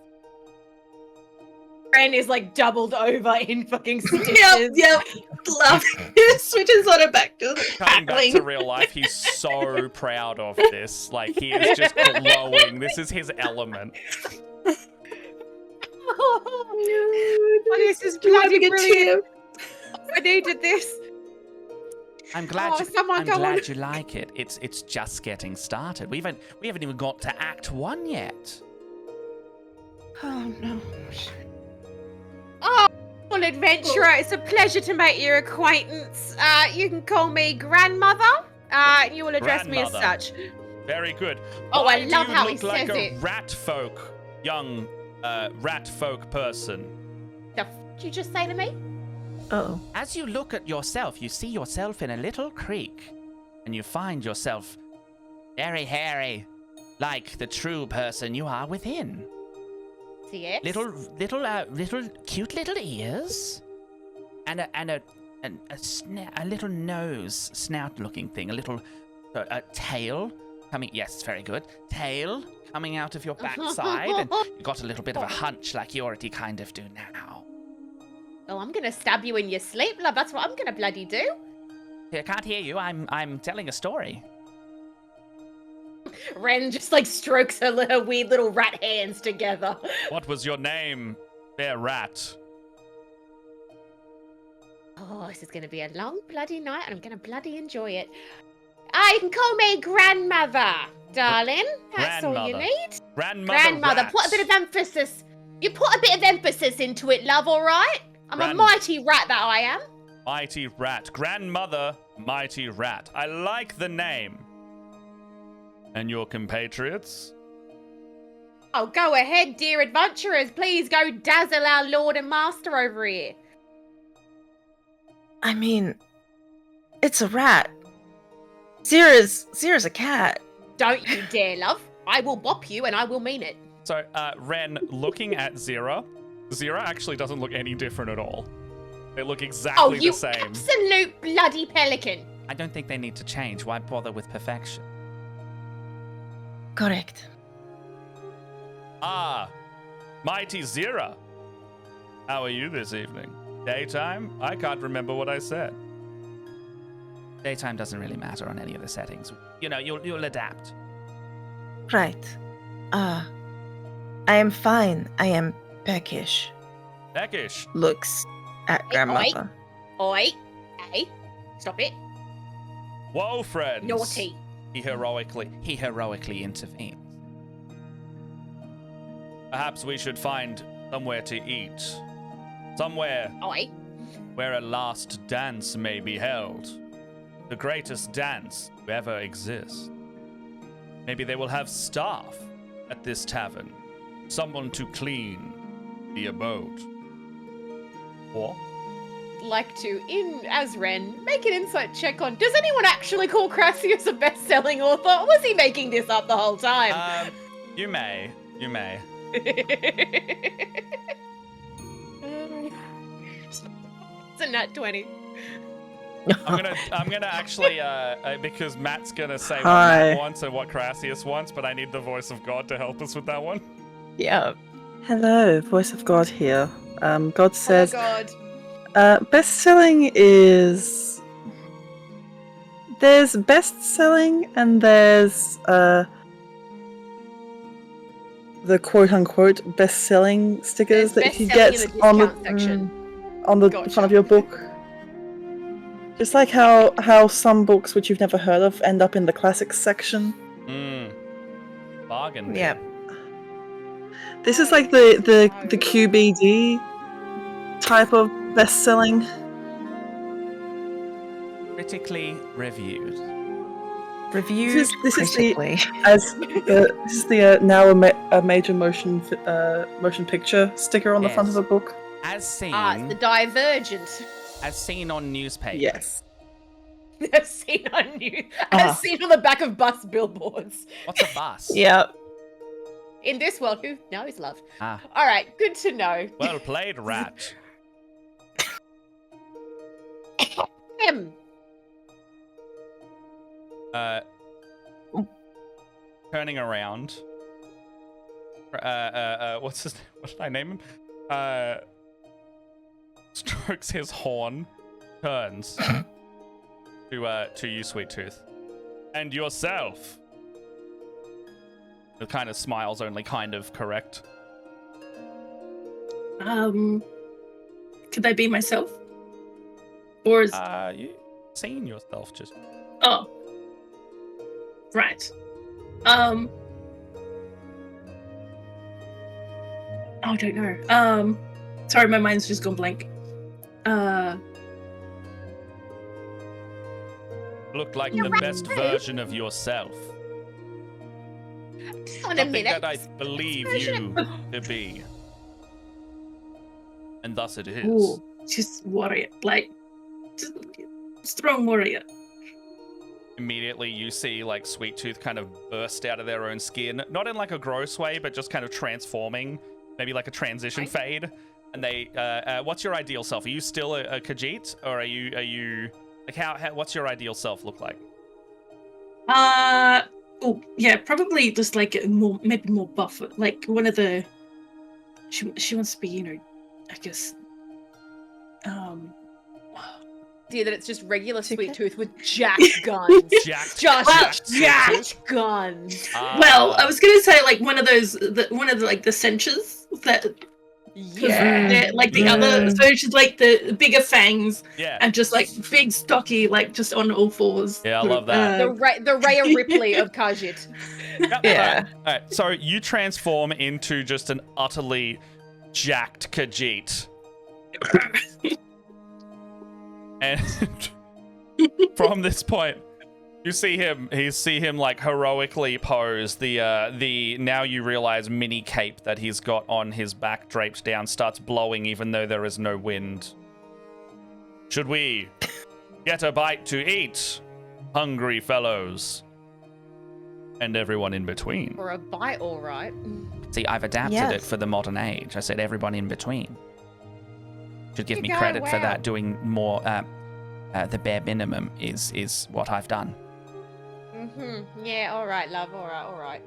Ren is like doubled over in fucking stitches. Yep. Love it. Switches on it back to Coming back to real life, he's so proud of this. Like, he is just glowing. This is his element. Oh, this is bloody brilliant. I needed this. I'm glad on. you like it. It's just getting started. We haven't even got to Act 1 yet. Oh no. Oh, well, adventurer, it's a pleasure to make your acquaintance. You can call me grandmother. You will address me as such. Very good. Oh, Why I love do you how look he like says a it. rat folk, young rat folk person. The f did you just say to me? Oh. As you look at yourself, you see yourself in a little creek, and you find yourself very hairy, like the true person you are within. Yes. Little cute little ears, and a little nose, snout-looking thing, a little tail coming. Yes, very good. Tail coming out of your backside, and you got a little bit of a hunch, like you already kind of do now. Oh, I'm gonna stab you in your sleep, love. That's what I'm gonna bloody do. I can't hear you. I'm telling a story. Ren just like strokes her weird little rat hands together. What was your name, fair rat? Oh, this is gonna be a long bloody night, and I'm gonna bloody enjoy it. You can call me grandmother, darling. That's all you need. Grandmother. Rat. Put a bit of emphasis. You put a bit of emphasis into it, love. All right. I'm a mighty rat that I am. Mighty rat. Grandmother, mighty rat. I like the name. And your compatriots? Oh, go ahead, dear adventurers. Please go dazzle our lord and master over here. I mean, it's a rat. Zira's a cat. Don't you dare, love. I will bop you, and I will mean it. So, Ren, looking at Zira actually doesn't look any different at all. They look exactly the same. Absolute bloody pelican. I don't think they need to change. Why bother with perfection? Correct. Mighty Zira. How are you this evening? Daytime? I can't remember what I said. Daytime doesn't really matter on any of the settings. You know, you'll adapt. Right. I am fine. I am peckish. Peckish. Looks at grandmother. Oi. Hey. Stop it. Whoa, friends. Naughty. He heroically intervenes. Perhaps we should find somewhere to eat. Somewhere Oi. where a last dance may be held. The greatest dance to ever exist. Maybe they will have staff at this tavern. Someone to clean the abode. Or? Like to, as Ren, make an insight check on, does anyone actually call Crassius a best-selling author? Or was he making this up the whole time? You may. It's a nat 20. I'm gonna actually because Matt's gonna say what Hi. Matt wants and what Crassius wants, but I need the voice of God to help us with that one. Yeah. Hello, voice of God here. God Oh says, God. best-selling is... There's best-selling and there's the quote-unquote best-selling stickers There's that you best-selling get in the on discount section. on the Gotcha. front of your book. Just like how some books which you've never heard of end up in the classics section. Bargain. Yep. This is like the QBD type of best-selling. Critically reviewed. Reviewed This is the critically. this is the now a major motion picture sticker on the front of Yes. the book. As seen, It's the Divergent. as seen on newspaper. Yes. As seen on the back of bus billboards. What's a bus? Yep. In this world, who knows love? Ah, All right, good to know. well played, rat. Turning around. What did I name him? Strokes his horn, turns to you, Sweet Tooth, and yourself. It kind of smiles, only kind of correct. Could I be myself? Or is... You seen yourself just. Oh. Right. I don't know. Sorry, my mind's just gone blank. Look like the best version of yourself. On a Something minute. that I believe you to be. And thus it is. Ooh, just warrior. Like, just strong warrior. Immediately you see like Sweet Tooth kind of burst out of their own skin. Not in like a gross way, but just kind of transforming. Maybe like a transition fade. And they, what's your ideal self? Are you still a Khajiit? Or are you, like how what's your ideal self look like? Oh, yeah, probably just like maybe more buff. Like one of the, she wants to be, you know, I guess, Dear, that it's just regular Sweet Tooth with jacked guns. Jacked Jacked guns. well, I was gonna say like one of the censures that, Yeah. like the other, so it's just like the bigger fangs Yeah. and just like big stocky, like just on all fours. Yeah, I love that. The Rhea Ripley of Khajiit. Yeah. All right. So you transform into just an utterly jacked Khajiit. And from this point, you see him like heroically pose. The now you realize mini cape that he's got on his back draped down starts blowing even though there is no wind. Should we get a bite to eat, hungry fellows? And everyone in between. Or a bite, all right. See, I've adapted Yes. it for the modern age. I said everyone in between. Should give me You go, credit for wow. that. Doing more, the bare minimum is what I've done. Yeah, all right, love. All right.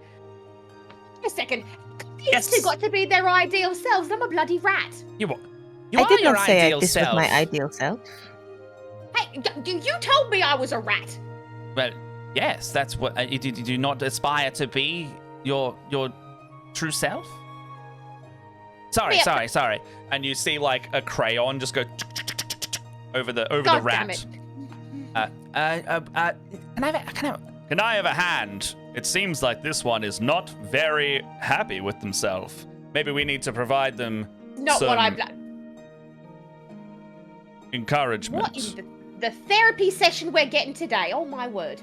A second. These Yes. two got to be their ideal selves. I'm a bloody rat. You I are did your not say ideal this self. was my ideal self. Hey, you told me I was a rat. Well, yes, that's what. Did you not aspire to be your true self? Sorry. And you see like a crayon just go over the God rat. damn it. Can I have a hand? It seems like this one is not very happy with themselves. Maybe we need to provide them Not some what I've encouragement. What is the therapy session we're getting today? Oh my word.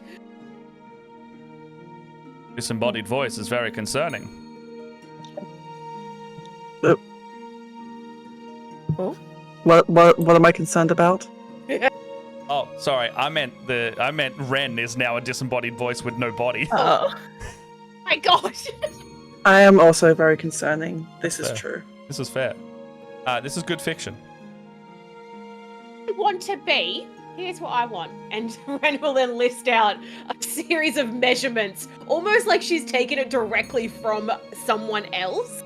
Disembodied voice is very concerning. What am I concerned about? Oh, sorry. I meant Ren is now a disembodied voice with no body. Oh. My gosh. I am also very concerning. This is Fair. true. This is fair. This is good fiction. I want to be. Here's what I want. And Ren will then list out a series of measurements, almost like she's taken it directly from someone else,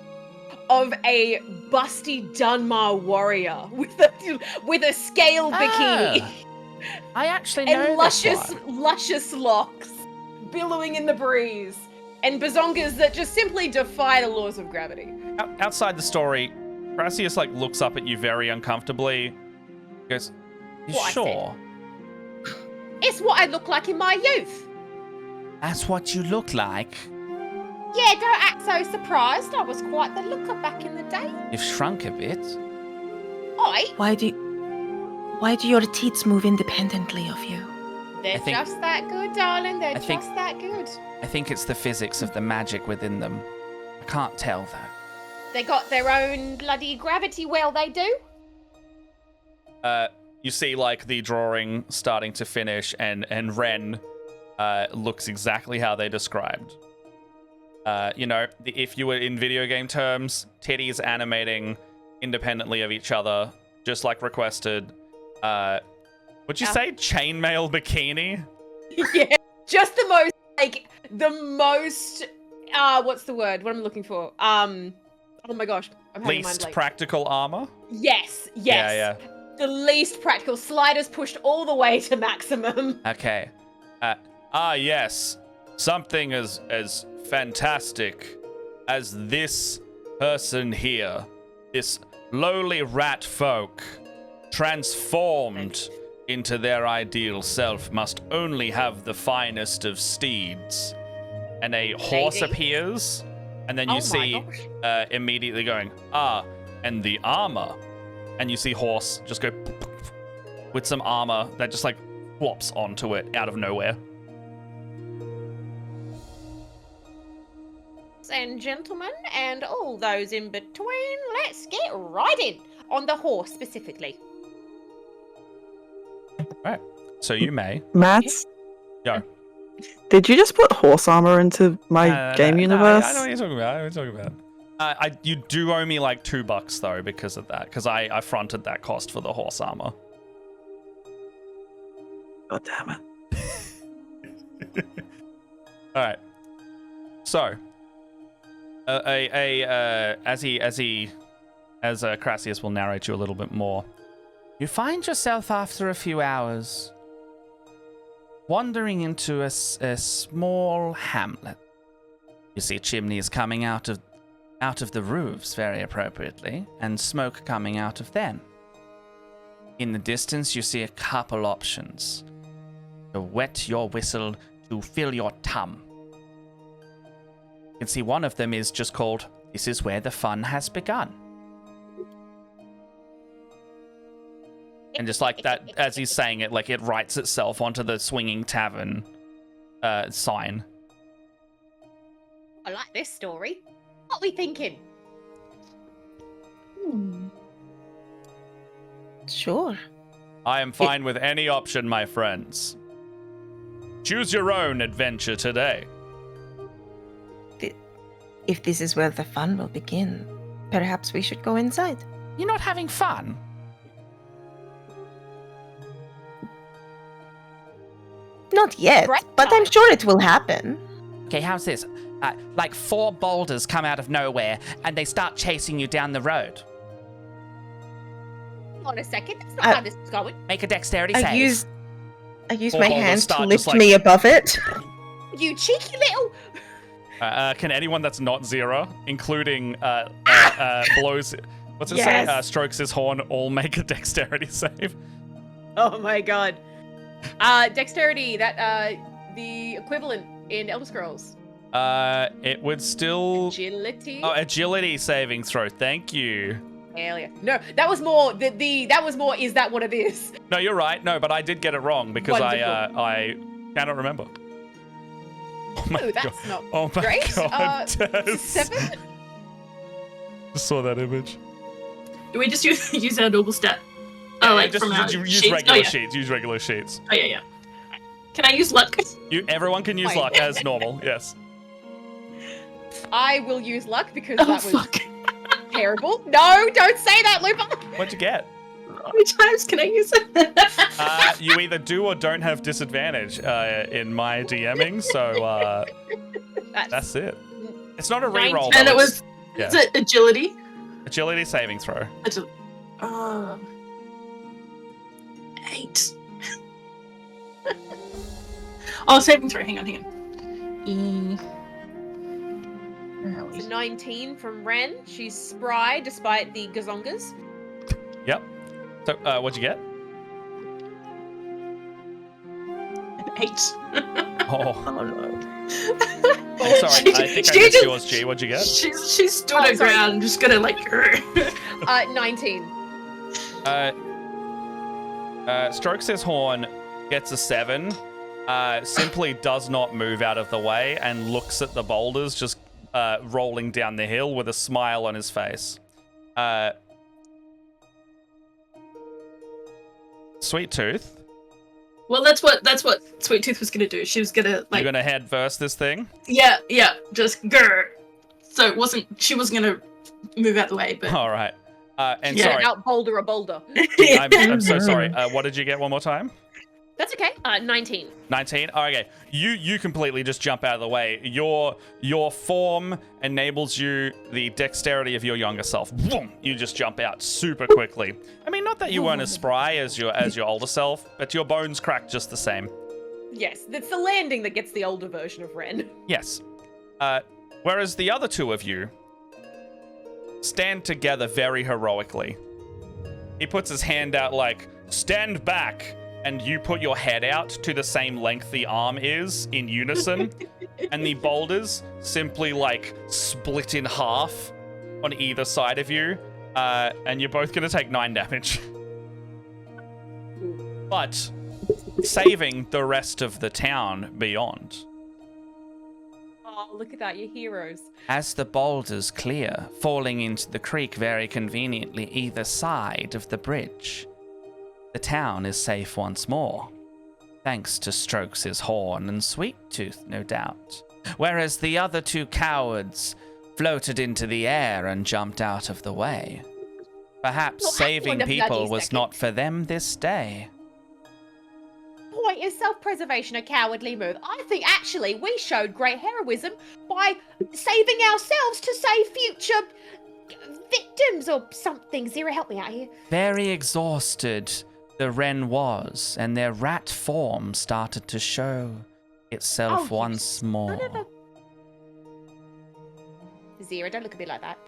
of a busty Dunmar warrior with a scaled bikini I actually know and luscious locks billowing in the breeze, and bazongas that just simply defy the laws of gravity. Outside the story, Crassius like looks up at you very uncomfortably. He goes, "You What I sure? It's what I look like in my youth. That's what you look like. Yeah, don't act so surprised. I was quite the looker back in the day. You've shrunk a bit." Why do your teats move independently of you? They're just that good, darling. They're just that good. I think it's the physics of the magic within them. I can't tell though. They got their own bloody gravity well, they do. You see like the drawing starting to finish, and Ren looks exactly how they described. You know, if you were in video game terms, titties animating independently of each other, just like requested. Would you say chainmail bikini? Yeah, just the most, what's the word? What am I looking for? Oh my gosh. I'm having a mind Least blank. practical armor? Yes. Yeah. The least practical. Sliders pushed all the way to maximum. Okay. Yes. Something as fantastic as this person here, this lowly rat folk, transformed into their ideal self, must only have the finest of steeds. And a horse appears, and then you see immediately going, and the armor. And you see horse just go with some armor that just like flops onto it out of nowhere. And gentlemen, and all those in between, let's get right in on the horse specifically. Right. So you may. Mats, Yo. did you just put horse armor into my game universe? I know what you're talking about. I know what you're talking about. You do owe me like $2 though because of that, because I fronted that cost for the horse armor. God damn it. All right. So, as Crassius will narrate you a little bit more, you find yourself after a few hours wandering into a small hamlet. You see chimneys coming out of the roofs, very appropriately, and smoke coming out of them. In the distance, you see a couple options: to wet your whistle, to fill your tum. You can see one of them is just called "This is where the fun has begun." And just like that, as he's saying it, like it writes itself onto the swinging tavern sign. I like this story. What are we thinking? Sure. I am fine with any option, my friends. Choose your own adventure today. If this is where the fun will begin, perhaps we should go inside. You're not having fun. Not yet, Right but I'm time. sure it will happen. Okay, how's this? Like 4 boulders come out of nowhere and they start chasing you down the road. Hold on a second. That's not how this is going. Make a dexterity I save. use Four my boulders hand to start lift just like- me above it. You cheeky little. Can anyone that's not Zira, including blows, what's it Yes. say? Strokes his horn, all make a dexterity save. Oh my god. Dexterity, that the equivalent in Elder Scrolls. It would still... Agility. Oh, agility saving throw. Thank you. Hell yeah. No, that was more that was more, is that what it is? No, you're right. No, but I did get it wrong because Wonderful. I cannot remember. Oh my Oh, god. that's not Oh my great. god. Tess. 7? Just saw that image. Do we just use our normal stat? Oh, like just from our use sheets? regular Oh, yeah. sheets. Use regular sheets. Oh, yeah. Can I use luck? Everyone can use Wait. luck as normal. Yes. I will use luck because Oh, that was fuck. terrible. No, don't say that, Looper. What'd you get? How many times can I use it? You either do or don't have disadvantage in my DMing, so that's it. It's not a reroll. 19. And though, it was Yeah. Is it agility? Agility saving throw. 8. Oh, saving throw. Hang on. It's a 19 from Ren. She's spry despite the gazongas. Yep. So, what'd you get? 8. Oh, Oh no. I'm sorry. I think I missed yours, G. What'd you get? She stood her ground, just gonna like. 19. Strokes his horn, gets a 7, simply does not move out of the way and looks at the boulders just rolling down the hill with a smile on his face. Sweet Tooth. Well, that's what Sweet Tooth was gonna do. She was gonna like. You're gonna head verse this thing? Yeah, just grr. So it wasn't. She wasn't gonna move out the way, but. All right. And Yeah. sorry, Out boulder a boulder. I'm so sorry. What did you get one more time? That's okay. 19. 19. Oh, okay. You completely just jump out of the way. Your form enables you the dexterity of your younger self. Boom! You just jump out super quickly. I mean, not that you weren't as spry as your older self, but your bones cracked just the same. Yes, it's the landing that gets the older version of Ren. Yes. Whereas the other two of you stand together very heroically. He puts his hand out like, stand back, and you put your head out to the same length the arm is in unison, and the boulders simply like split in half on either side of you, and you're both gonna take 9 damage. But saving the rest of the town beyond. Oh, look at that, you're heroes. As the boulders clear, falling into the creek very conveniently either side of the bridge, the town is safe once more, thanks to Strokes' horn and Sweet Tooth, no doubt. Whereas the other two cowards floated into the air and jumped out of the way. Perhaps Well, saving hang on a people bloody was second. not for them this day. Boy, is self-preservation a cowardly move? I think actually we showed great heroism by saving ourselves to save future victims or something. Zero, help me out here. Very exhausted the wren was, and their rat form started to show itself Oh, you once more. son of a- Zero, don't look at me like that.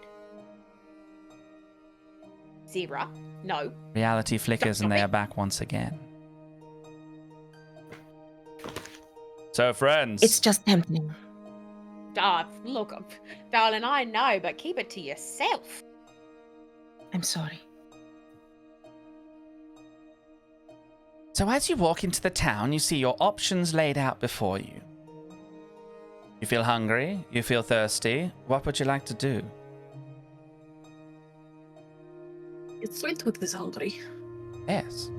Zero, no. Reality flickers and they Stop are back once again. So, friends. It's just tempting. Look, darling, I know, but keep it to yourself. I'm sorry. So as you walk into the town, you see your options laid out before you. You feel hungry? You feel thirsty? What would you like to do? It's Sweet Tooth is hungry. Yes.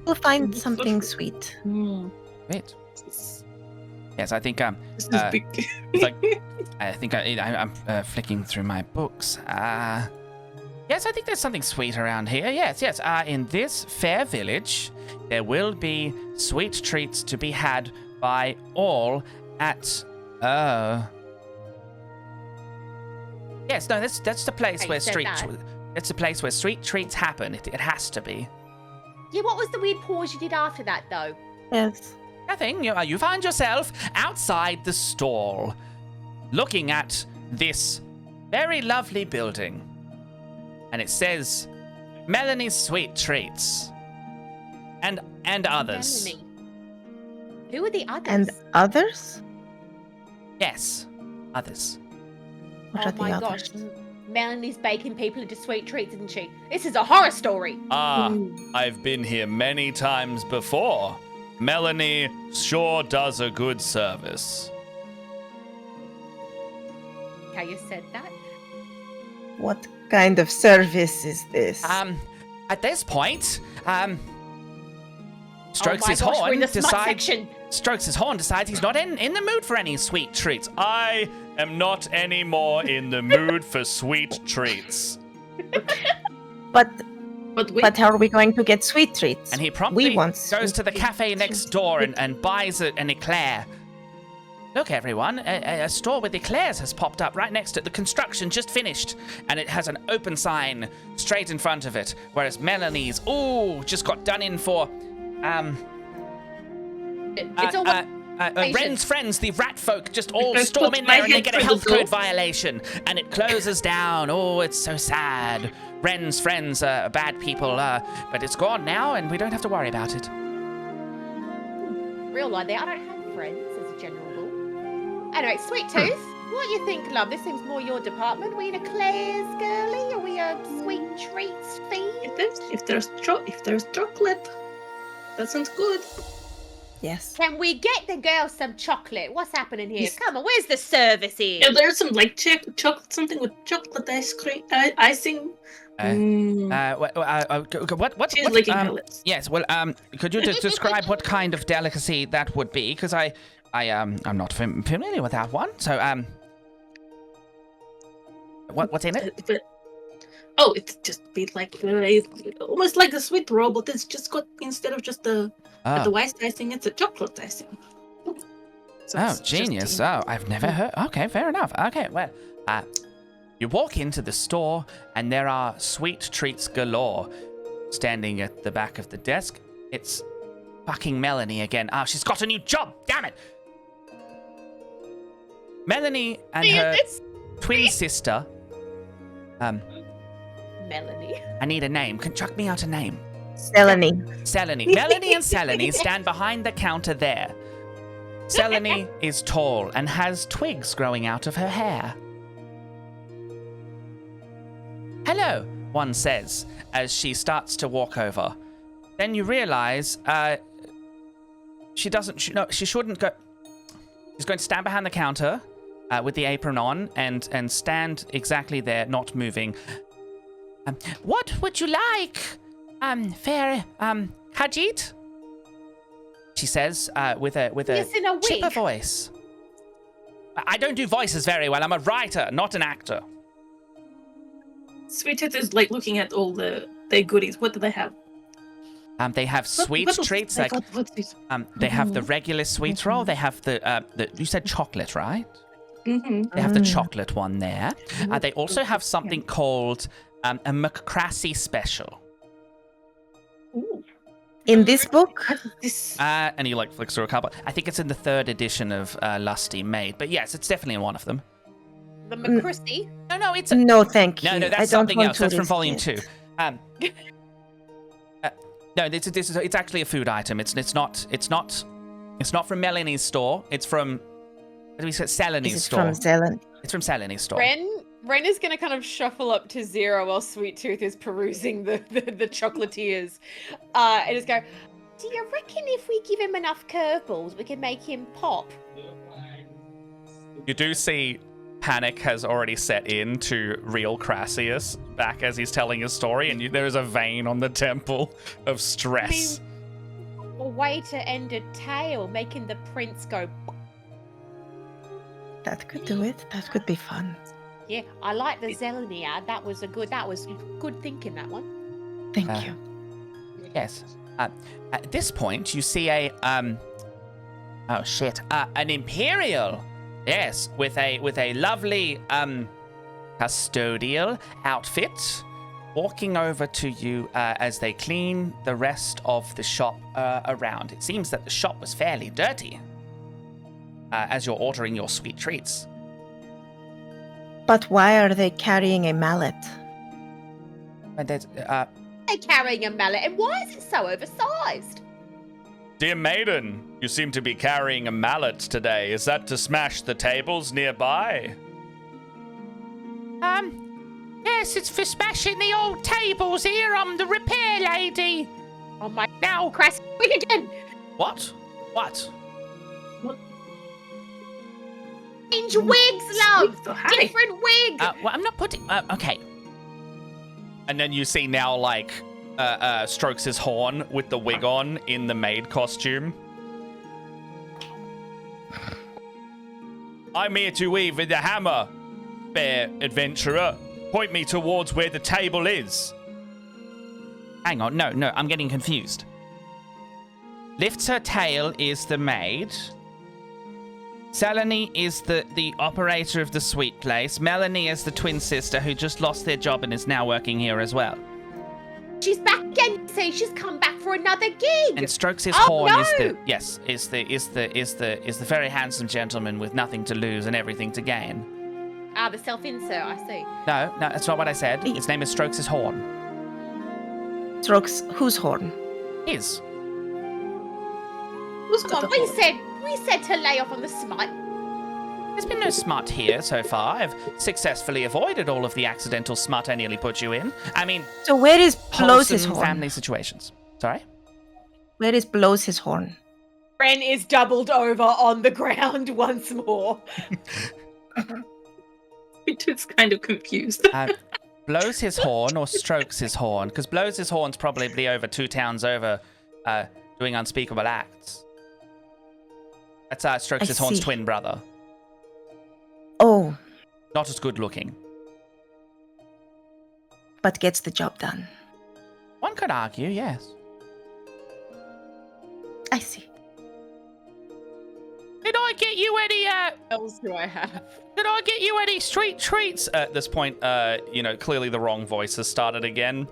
We'll find something sweet. Great. Yes, I think This is big. it's like I think I'm flicking through my books. Yes, I think there's something sweet around here. Yes. In this fair village, there will be sweet treats to be had by all at. Yes, no, that's the place Hey, where said that. It's the place where sweet treats happen. It has to be. Yeah, what was the weird pause you did after that, though? Yes. Nothing. You find yourself outside the stall, looking at this very lovely building. And it says, Melanie's Sweet Treats. And others. Melanie. Who are the others? And others? Yes, others. What Oh are the my others? gosh. Melanie's baking people into sweet treats, isn't she? This is a horror story. I've been here many times before. Melanie sure does a good service. How you said that? What kind of service is this? At this point, oh Strokes my his gosh, we're horn in the smut decides. section. Strokes his horn decides he's not in the mood for any sweet treats. I am not anymore in the mood for sweet treats. But But how are we going to get sweet treats? And he promptly want goes sweet to the cafe treats. next door and buys an eclair. Look, everyone, a store with eclairs has popped up right next to it. The construction just finished, and it has an open sign straight in front of it, whereas Melanie's, just got done in for, It's all Ren's friends, the rat folk, just all I storm put in my there and they head get a through the health code door. violation, and it closes down. Oh, it's so sad. Ren's friends are bad people, but it's gone now, and we don't have to worry about it. real line there. I don't have friends as a general rule. Anyway, Sweet Tooth, what do you think, love? This seems more your department. We an eclairs girly? Are we a sweet treats fiend? If there's chocolate, that sounds good. Yes. Can we get the girls some chocolate? What's happening here? Yes. Come on, where's the service here? Yeah, there's some like chocolate, something with chocolate ice cream, icing. What? She's licking her lips. Yes. Well, could you describe what kind of delicacy that would be? Because I'm not familiar with that one. So, what's in it? It's just be like almost like a sweet roll, but it's just got instead of just the white icing, it's a chocolate icing. So Oh, it's genius. just, Oh, I've never heard. Okay, fair enough. Okay, well, you walk into the store and there are sweet treats galore standing at the back of the desk. It's fucking Melanie again. Oh, she's got a new job. Damn it. Melanie and her twin sister. Melanie. I need a name. Can chuck me out a name. Selene. Selene. Melanie and Selene stand behind the counter there. Selene is tall and has twigs growing out of her hair. Hello, one says as she starts to walk over. Then you realize she shouldn't go. She's going to stand behind the counter with the apron on and stand exactly there, not moving. What would you like, fair Hajit? She says with a Yes, in a wig. chipper voice. I don't do voices very well. I'm a writer, not an actor. Sweet Tooth is like looking at all the goodies. What do they have? They have sweet What else? treats Like, like what's this? they have the regular sweet roll. They have the you said chocolate, right? Mm-hmm. They have the chocolate one there. They also have something called a McCrassy special. Ooh. In this book? This. And he like flicks through a couple. I think it's in the 3rd edition of Lusty Maid, but yes, it's definitely in one of them. The McChristy. No, it's No, thank you. no, I that's don't something want else. to That's from risk volume it. 2. No, it's actually a food item. It's not from Melanie's store. It's from what do we say? Selene's This is store. from Zelen. It's from Selene's store. Ren is going to kind of shuffle up to Zero while Sweet Tooth is perusing the chocolatiers. And just go, do you reckon if we give him enough curveballs, we can make him pop? You do see panic has already set in to real Crassius back as he's telling his story, and there is a vein on the temple of stress. A way to end a tale, making the prince go. That could do it. That could be fun. Yeah, I like the Zeleny ad. That was good thinking, that one. Thank you. Yes. At this point, you see an imperial. Yes, with a lovely custodial outfit, walking over to you as they clean the rest of the shop around. It seems that the shop was fairly dirty as you're ordering your sweet treats. But why are they carrying a mallet? And there's, They're carrying a mallet, and why is it so oversized? Dear maiden, you seem to be carrying a mallet today. Is that to smash the tables nearby? Yes, it's for smashing the old tables here. I'm the repair lady. Oh my! Now, Crass, wig again. What? What? Change wigs, love. So high. Different wig. Well, I'm not putting. Okay. And then you see now, like, strokes his horn with the wig on in the maid costume. I'm here to weave with the hammer, fair adventurer. Point me towards where the table is. Hang on, no, I'm getting confused. Lifts her tail is the maid. Selene is the operator of the sweet place. Melanie is the twin sister who just lost their job and is now working here as well. She's back again. See, she's come back for another gig. And Strokes his Oh, horn no! is the very handsome gentleman with nothing to lose and everything to gain. Ah, the self-insert, I see. No, that's not what I said. His name is Strokes his horn. Strokes whose horn? His. Who's Come got on, the we said to lay off on the smut. There's been no smut here so far. I've successfully avoided all of the accidental smut I nearly put you in. I mean, So where is blows his wholesome horn? family situations. Sorry? Where is blows his horn? Ren is doubled over on the ground once more. It's kind of confused. Blows his horn or strokes his horn? Because blows his horn's probably over 2 towns over doing unspeakable acts. That's Strokes I his horn's see. twin brother. Oh, Not as good looking. but gets the job done. One could argue, yes. I see. Did I get you any, What else do I have? Did I get you any street treats? At this point, clearly the wrong voice has started again,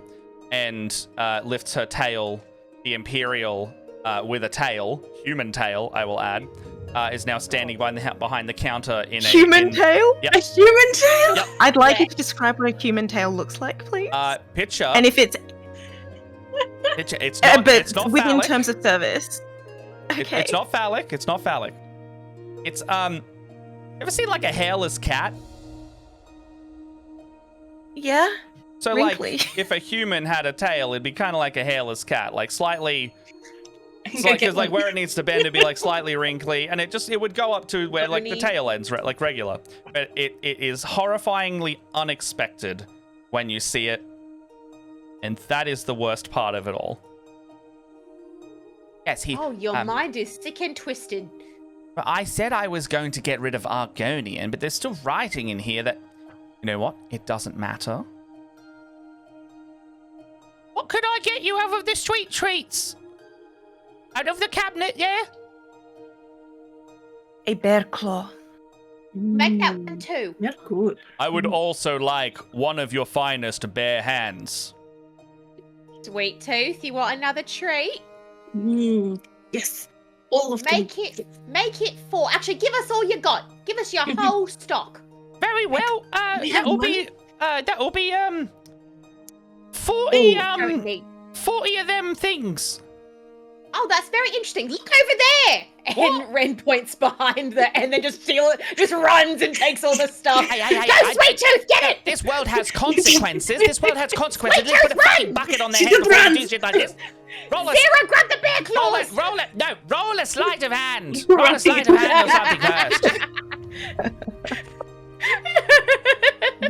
and lifts her tail, the Imperial, with a tail, human tail, I will add, is now standing behind the counter in a... Human tail? Yep. A human tail? Yep. I'd like you to describe what a human tail looks like, please. Picture. And if it's It's not, but it's not within phallic. terms of service. Okay. It's not phallic. It's not phallic. It's, ever seen like a hairless cat? Yeah. So Wrinkly. like, if a human had a tail, it'd be kind of like a hairless cat, like slightly... It's I like, get cause like one. where it needs to bend, it'd be like slightly wrinkly, and it would go up to where like the Bony. tail ends, like regular. But it is horrifyingly unexpected when you see it, and that is the worst part of it all. Yes, Oh, your mind is sick and twisted. But I said I was going to get rid of Argonian, but there's still writing in here that, you know what? It doesn't matter. What could I get you out of the sweet treats? Out of the cabinet, yeah? A bear claw. Make that one too. They're good. I would also like one of your finest bare hands. Sweet tooth, you want another treat? Yes. All of them. Make it 4. Actually, give us all you got. Give us your whole stock. Very well. We have money? That'll be 40 Very neat. 40 of them things. Oh, that's very interesting. Look over there. And Ren points behind and then just runs and takes all the stuff. Hey, Go, Sweet Tooth, get it! This world has consequences. This world has consequences. Wait, Just put a just fucking run! bucket on their She head did before you run! do shit like this. Roll a Zero, grab the bear claws! roll a sleight of hand. Roll a sleight of hand or something first.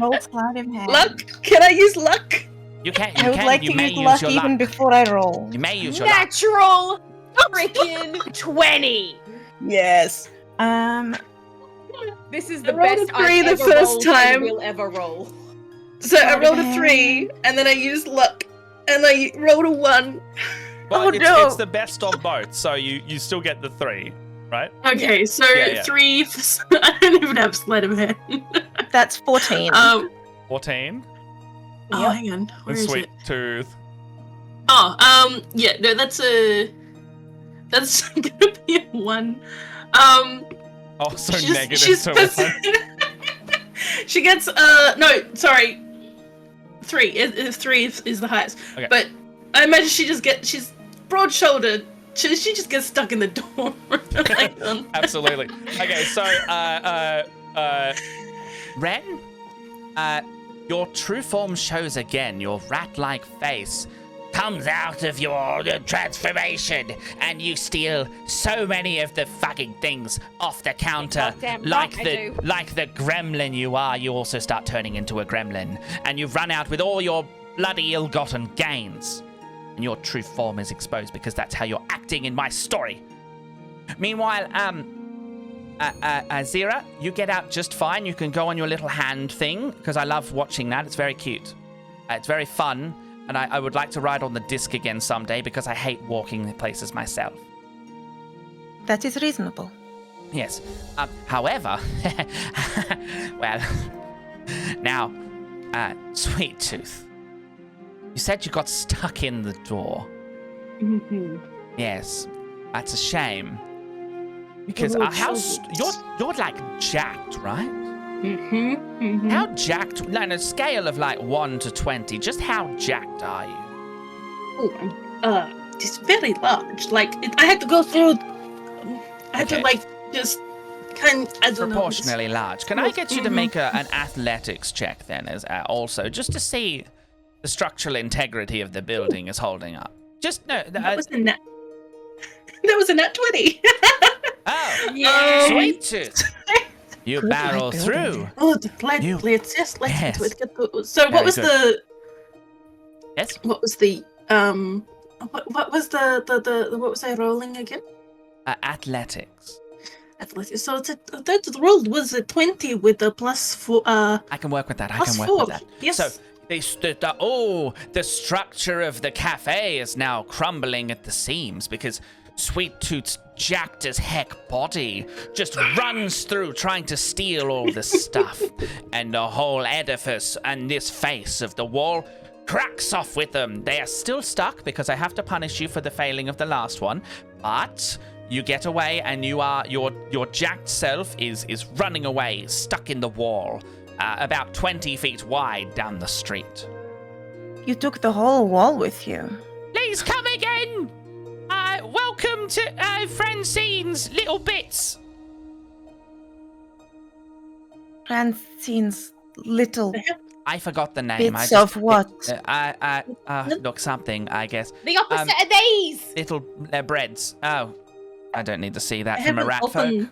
Roll sleight of hand. Luck? Can I use luck? You can. I would like to use luck even before I roll. You may use your luck. Natural freaking 20. Yes. This is the I rolled best a 3 I've the ever first rolled time. and will ever roll. So I Sleight of rolled a hand. 3, and then I used luck, and I rolled a 1. But Oh, it's, no. it's the best of both, so you still get the 3, right? Okay, so Yeah. 3. I don't even have sleight of hand. That's 14. 14. Oh, Yep. hang on. Where And is Sweet it? Tooth. Oh, yeah, no, that's gonna be a 1. Also She's- negative she's to pers- 1. She gets, no, sorry. 3. 3 is the highest. Okay. But I imagine she's broad-shouldered. She just gets stuck in the door. Like, Absolutely. Okay, so, Ren, your true form shows again. Your rat-like face comes out of your transformation, and you steal so many of the fucking things off the counter. Goddamn Like right I do. like the gremlin you are, you also start turning into a gremlin, and you run out with all your bloody ill-gotten gains. And your true form is exposed because that's how you're acting in my story. Meanwhile, Zira, you get out just fine. You can go on your little hand thing, because I love watching that. It's very cute. It's very fun, and I would like to ride on the disc again someday, because I hate walking places myself. That is reasonable. Yes. However, well, now, Sweet Tooth, you said you got stuck in the door. Mm-hmm. Yes, that's a shame. Because you're like jacked, right? Mm-hmm. Mm-hmm. How jacked? On a scale of like 1 to 20, just how jacked are you? Oh, it's very large. Like I had to go through. I had to Okay. just kind. I don't know. Proportionally large. Can I get you to make an athletics check then, as also, just to see the structural integrity of the building is holding up? Just no. That was a net. That was a net 20. Oh, Yeah. Sweet Tooth. You Good barrel building. through. Good. You- Let's just let's Yes. get to it. Get to, so Very what was good. the? Yes. What was the? What was the? What was I rolling again? Athletics. Athletics. So that roll was a 20 with a +4. I can work with that. I Plus can work 4. with that. Yes. So the structure of the cafe is now crumbling at the seams because Sweet Tooth's jacked as heck body just runs through trying to steal all this stuff, and the whole edifice and this face of the wall cracks off with them. They are still stuck because I have to punish you for the failing of the last one, but you get away and your jacked self is running away, stuck in the wall, about 20 feet wide down the street. You took the whole wall with you. Please come again. Welcome to Francine's Little Bits. Francine's little I forgot the name. bits of what? Look, something, I guess. The opposite of these. Little breads. Oh, I don't need to see that I from a haven't rat folk. opened.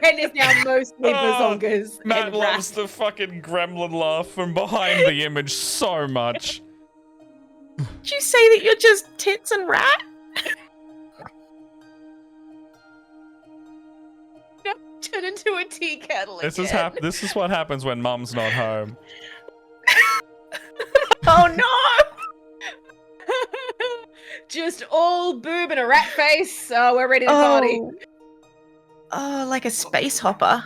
Ren is now mostly Oh, bazongas Matt and loves rats. the fucking gremlin laugh from behind the image so much. Did you say that you're just tits and rat? Turn into a tea kettle This again. this is what happens when Mum's not home. Oh no! Just all boob and a rat face. Oh, we're ready to party. Oh, like a space hopper.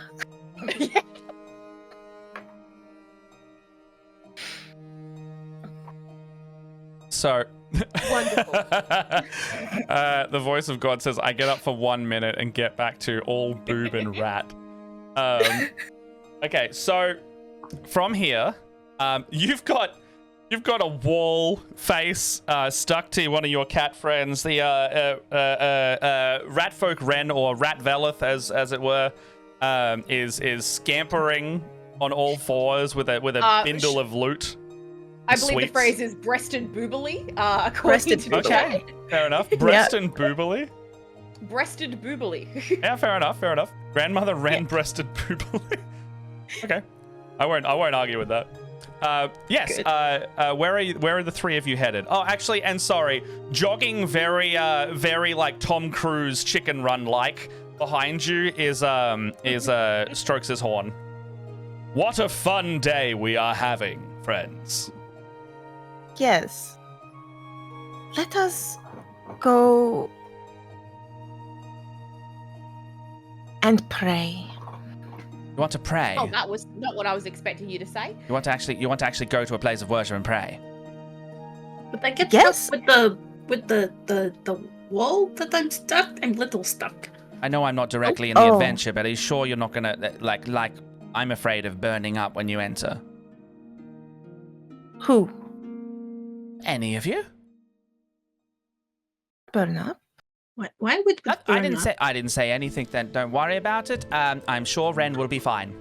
So, Wonderful. the voice of God says, "I get up for 1 minute and get back to all boob and rat." Okay, so from here, you've got a wall face stuck to one of your cat friends, the Ratfolk Ren, or Rat Velith, as it were, is scampering on all fours with a bindle of loot. I believe Sweets. the phrase is breasted boobily, according Breasted to boobily. chat. Okay, fair enough. Breasted boobily. Breasted boobily. Yeah, fair enough. Grandmother Ren breasted boobily. Okay, I won't argue with that. Yes. Good. Where are the three of you headed? Oh, actually, and sorry, jogging very like Tom Cruise chicken run like behind you is strokes his horn. What a fun day we are having, friends. Yes. Let us go and pray. You want to pray? Oh, that was not what I was expecting you to say. You want to actually go to a place of worship and pray? But I get Yes. stuck with the wall that I'm stuck. I'm little stuck. I know I'm not directly in the Oh. adventure, but are you sure you're not gonna like? I'm afraid of burning up when you enter. Who? Any of you? Burn up? Why would we I burn didn't up? say anything. Then don't worry about it. I'm sure Ren will be fine.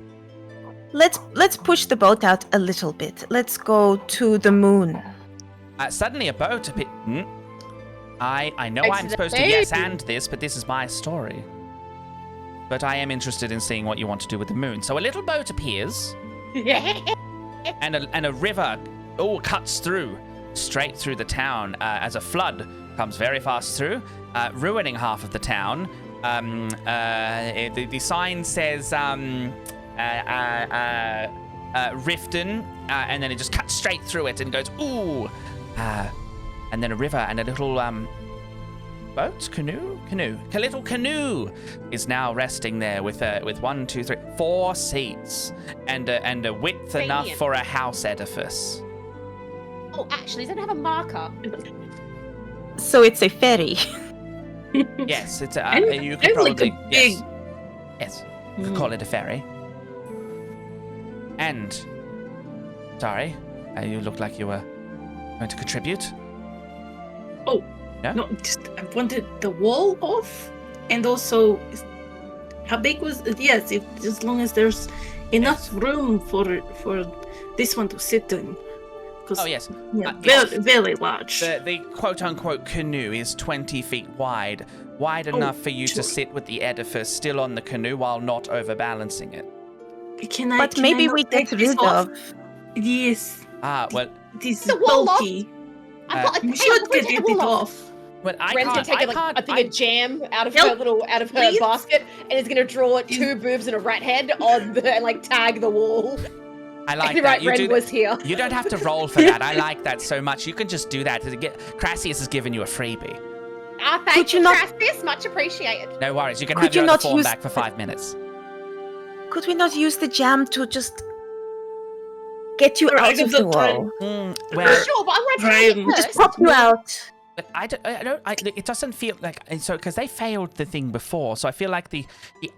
Let's push the boat out a little bit. Let's go to the moon. Suddenly a boat appeared. I know Thanks I'm to the supposed to yes baby. and this, but this is my story. But I am interested in seeing what you want to do with the moon. So a little boat appears, and a river cuts through, straight through the town as a flood comes very fast through, ruining half of the town. The sign says Riften, and then it just cuts straight through it and goes ooh, and then a river and a little boat, canoe. A little canoe is now resting there with 1, 2, 3, 4 seats and a width enough Brilliant. for a house edifice. Oh, actually, does it have a marker? So it's a ferry. Yes, it's And you could like probably a big. yes, you could call it a ferry. And sorry, you looked like you were going to contribute. Oh, No? no, just I wanted the wall off, and also how big was it? Yes, if as long as there's enough room for this one to sit in. 'Cause, Oh yes, yeah, yes. very, very large. The quote-unquote canoe is 20 feet wide enough for you to sure. sit with the edifice still on the canoe while not overbalancing it. Can I? But can maybe I we not get take this rid off? of. Yes, Well, this is The wall off. bulky. I've got. You hey, should we're get taking it the wall off. but I Ren's gonna can't. take a thing of jam out of her Please? basket, and is gonna draw 2 boobs and a rat head on the and like tag the wall. I like And that. right, You do Ren that. was here. You don't have to roll for that. I like that so much. You can just do that. Crassius has given you a freebie. Ah, thank Could you, you not- Crassius. Much appreciated. No worries. You can Could have you your other not form use back for 5 minutes. Could we not use the jam to just get you Or I out could of the just try- wall? Well, Sure, but I want to try Right. it Just first. pop you out. but it doesn't feel like so because they failed the thing before. So I feel like the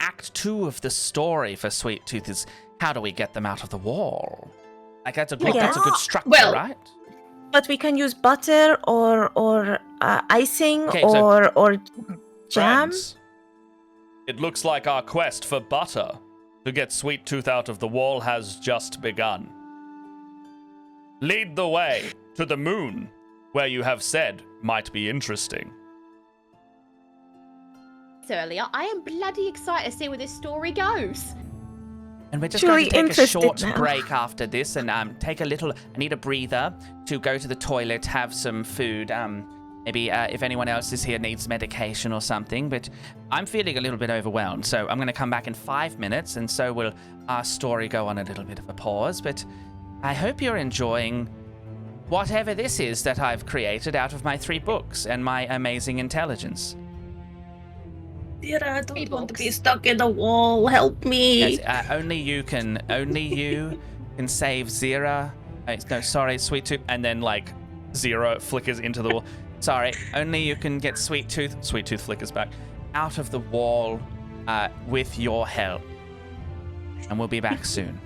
act 2 of the story for Sweet Tooth is how do we get them out of the wall? Like that's a good structure, Well- right? But we can use butter or icing Okay, so- or jam. Friends, it looks like our quest for butter to get Sweet Tooth out of the wall has just begun. Lead the way to the moon, where you have said might be interesting. Earlier, I am bloody excited to see where this story goes. And we're just Truly going to take a interested short now. break after this and take a little. I need a breather to go to the toilet, have some food. Maybe if anyone else is here needs medication or something. But I'm feeling a little bit overwhelmed, so I'm going to come back in 5 minutes, and so will our story go on a little bit of a pause. But I hope you're enjoying whatever this is that I've created out of my 3 books and my amazing intelligence. Dear, I don't Hey, want to be Box. stuck in the wall. Help me. Yes, only you can save Zira. No, sorry, Sweet Tooth. And then, like, Zero flickers into the wall. Sorry, only you can get Sweet Tooth. Sweet Tooth flickers back. Out of the wall with your help. And we'll be back soon.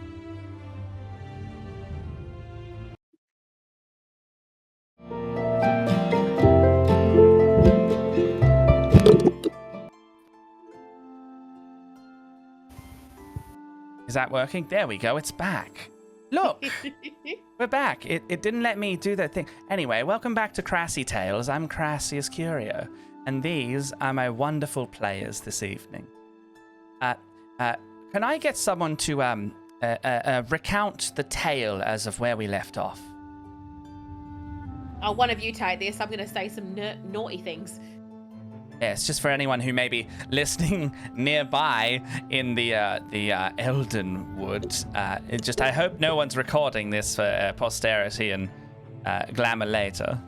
Is that working? There we go, it's back. Look, we're back. It didn't let me do that thing. Anyway, welcome back to Crassy Tales. I'm Crassius Curio, and these are my wonderful players this evening. Can I get someone to recount the tale as of where we left off? Oh, one of you take this. I'm going to say some naughty things. Yes, just for anyone who may be listening nearby in the Elden Woods. I hope no one's recording this for posterity and glamour later.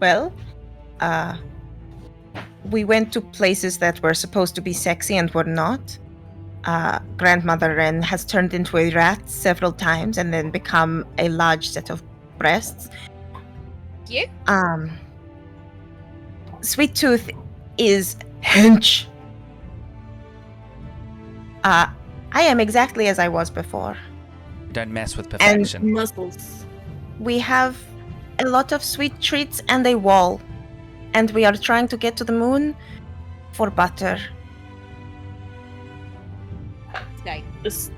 Well, we went to places that were supposed to be sexy and were not. Grandmother Wren has turned into a rat several times and then become a large set of breasts. You? Sweet Tooth is hench. I am exactly as I was before. Don't mess with perfection. Muscles. We have a lot of sweet treats and a wall. And we are trying to get to the moon for butter. Stay. This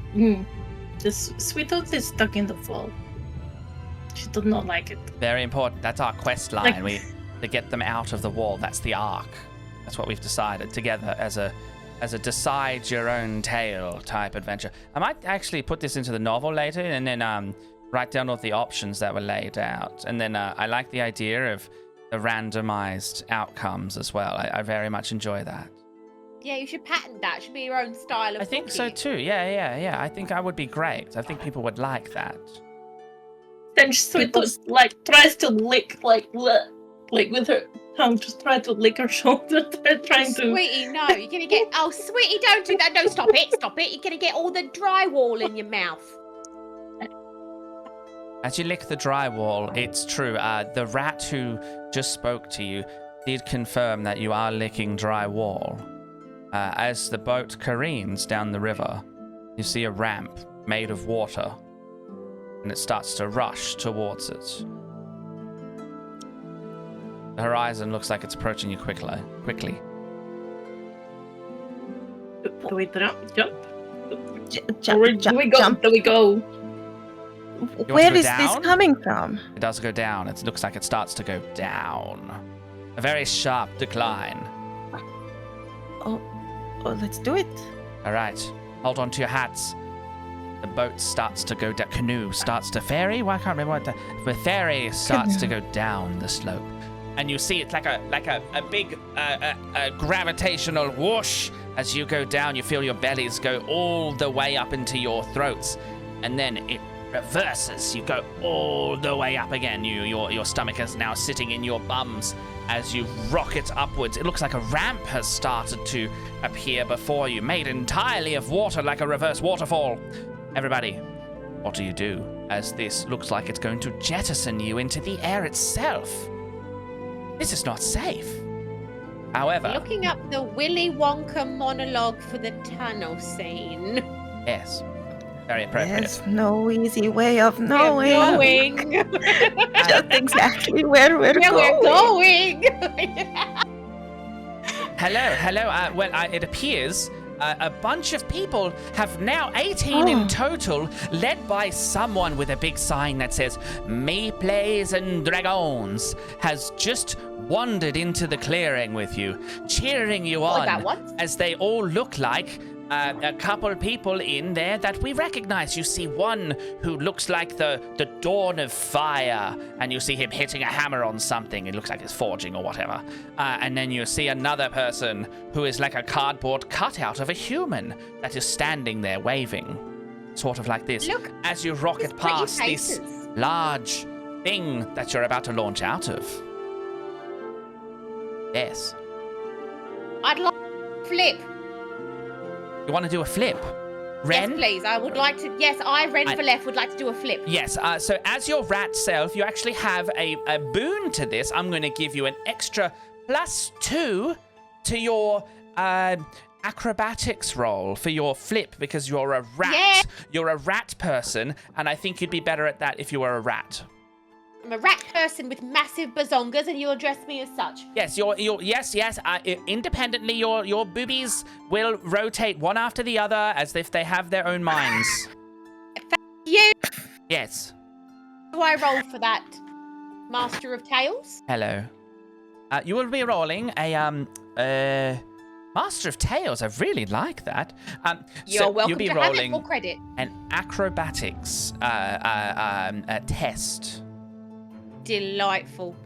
Sweet Tooth is stuck in the wall. She does not like it. Very important. That's our quest line. Like- To get them out of the wall. That's the arc. That's what we've decided together as a decide your own tale type adventure. I might actually put this into the novel later and then write down all the options that were laid out. And then I like the idea of the randomized outcomes as well. I very much enjoy that. Yeah, you should patent that. It should be your own style of I think so cooking. too. Yeah. I think I would be great. I think people would like that. Then she sort of, like, tries to lick, like with her tongue, just try to lick her shoulder, trying to... Sweetie, no, you're gonna get... Oh, sweetie, don't do that. No, stop it. You're gonna get all the drywall in your mouth. As you lick the drywall, it's true. The rat who just spoke to you did confirm that you are licking drywall. As the boat careens down the river, you see a ramp made of water, and it starts to rush towards it. The horizon looks like it's approaching you quickly. Do we jump? Jump, Do we go? jump. Do we go? Where go is this down? coming from? It does go down. It looks like it starts to go down. A very sharp decline. Oh, let's do it. All right, hold on to your hats. The boat starts to go down. Canoe starts to ferry. Why can't I remember what the ferry starts to go down the slope, and you see it's like a big gravitational whoosh as you go down. You feel your bellies go all the way up into your throats, and then it reverses. You go all the way up again. Your stomach is now sitting in your bums as you rocket upwards. It looks like a ramp has started to appear before you, made entirely of water, like a reverse waterfall. Everybody, what do you do as this looks like it's going to jettison you into the air itself? This is not safe. However, Looking up the Willy Wonka monologue for the tunnel scene. yes, very appropriate. There's no easy way of knowing We're going. just exactly where we're Where we're going. going. Hello. It appears a bunch of people have now 18 in total, led by someone with a big sign that says "Me Plays and Dragons," has just wandered into the clearing with you, cheering you What, on about what? as they all look like a couple people in there that we recognize. You see one who looks like the Dawn of Fire, and you see him hitting a hammer on something. It looks like it's forging or whatever. And then you see another person who is like a cardboard cutout of a human that is standing there waving, sort of like this. Look, as you rocket pretty past this faces. large thing that you're about to launch out of. Yes. I'd like to flip. You want to do a flip? Ren? Yes, please. I would like to. Yes, Ren for left would like to do a flip. Yes, so as your rat self, you actually have a boon to this. I'm going to give you an extra +2 to your acrobatics roll for your flip because you're a rat. Yeah. You're a rat person, and I think you'd be better at that if you were a rat. I'm a rat person with massive bazongas, and you address me as such. Yes, yes. Independently, your boobies will rotate one after the other as if they have their own minds. You. Yes. Do I roll for that, Master of Tales? Hello. You will be rolling a Master of Tales. I really like that. You're welcome you'll be to have it rolling for credit. an acrobatics test. Delightful.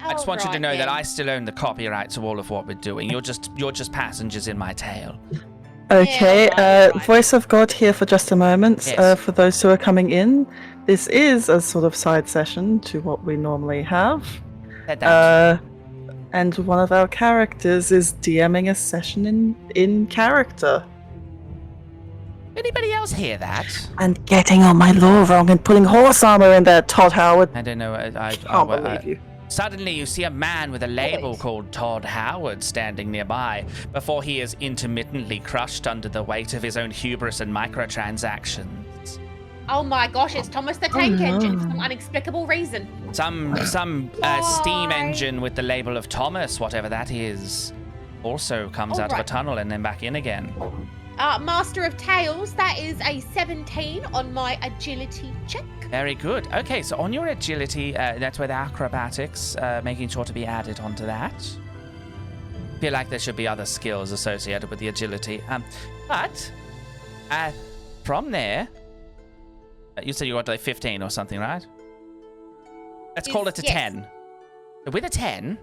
I just want you to Alright know that then. I still own the copyright to all of what we're doing. You're just passengers in my tale. Okay, Yeah, right. Voice of God here for just a moment. Yes. For those who are coming in, this is a sort of side session to what we normally have. Said that. And one of our characters is DMing a session in character. Anybody else hear that? And getting on my lore wrong and putting horse armor in there, Todd Howard. I don't know. I Can't believe you. Suddenly, you see a man with a label called Todd Howard standing nearby before he is intermittently crushed under the weight of his own hubris and microtransactions. Oh my gosh, it's Thomas the Tank no. Engine for some inexplicable reason. Some steam engine with the label of Thomas, whatever that is, also comes out of a Alright. tunnel and then back in again. Master of Tales, that is a 17 on my agility check. Very good. Okay, so on your agility, that's where the acrobatics, making sure to be added onto that. Feel like there should be other skills associated with the agility. But from there, you said you got like 15 or something, right? Let's call it a Yes. 10. With a 10,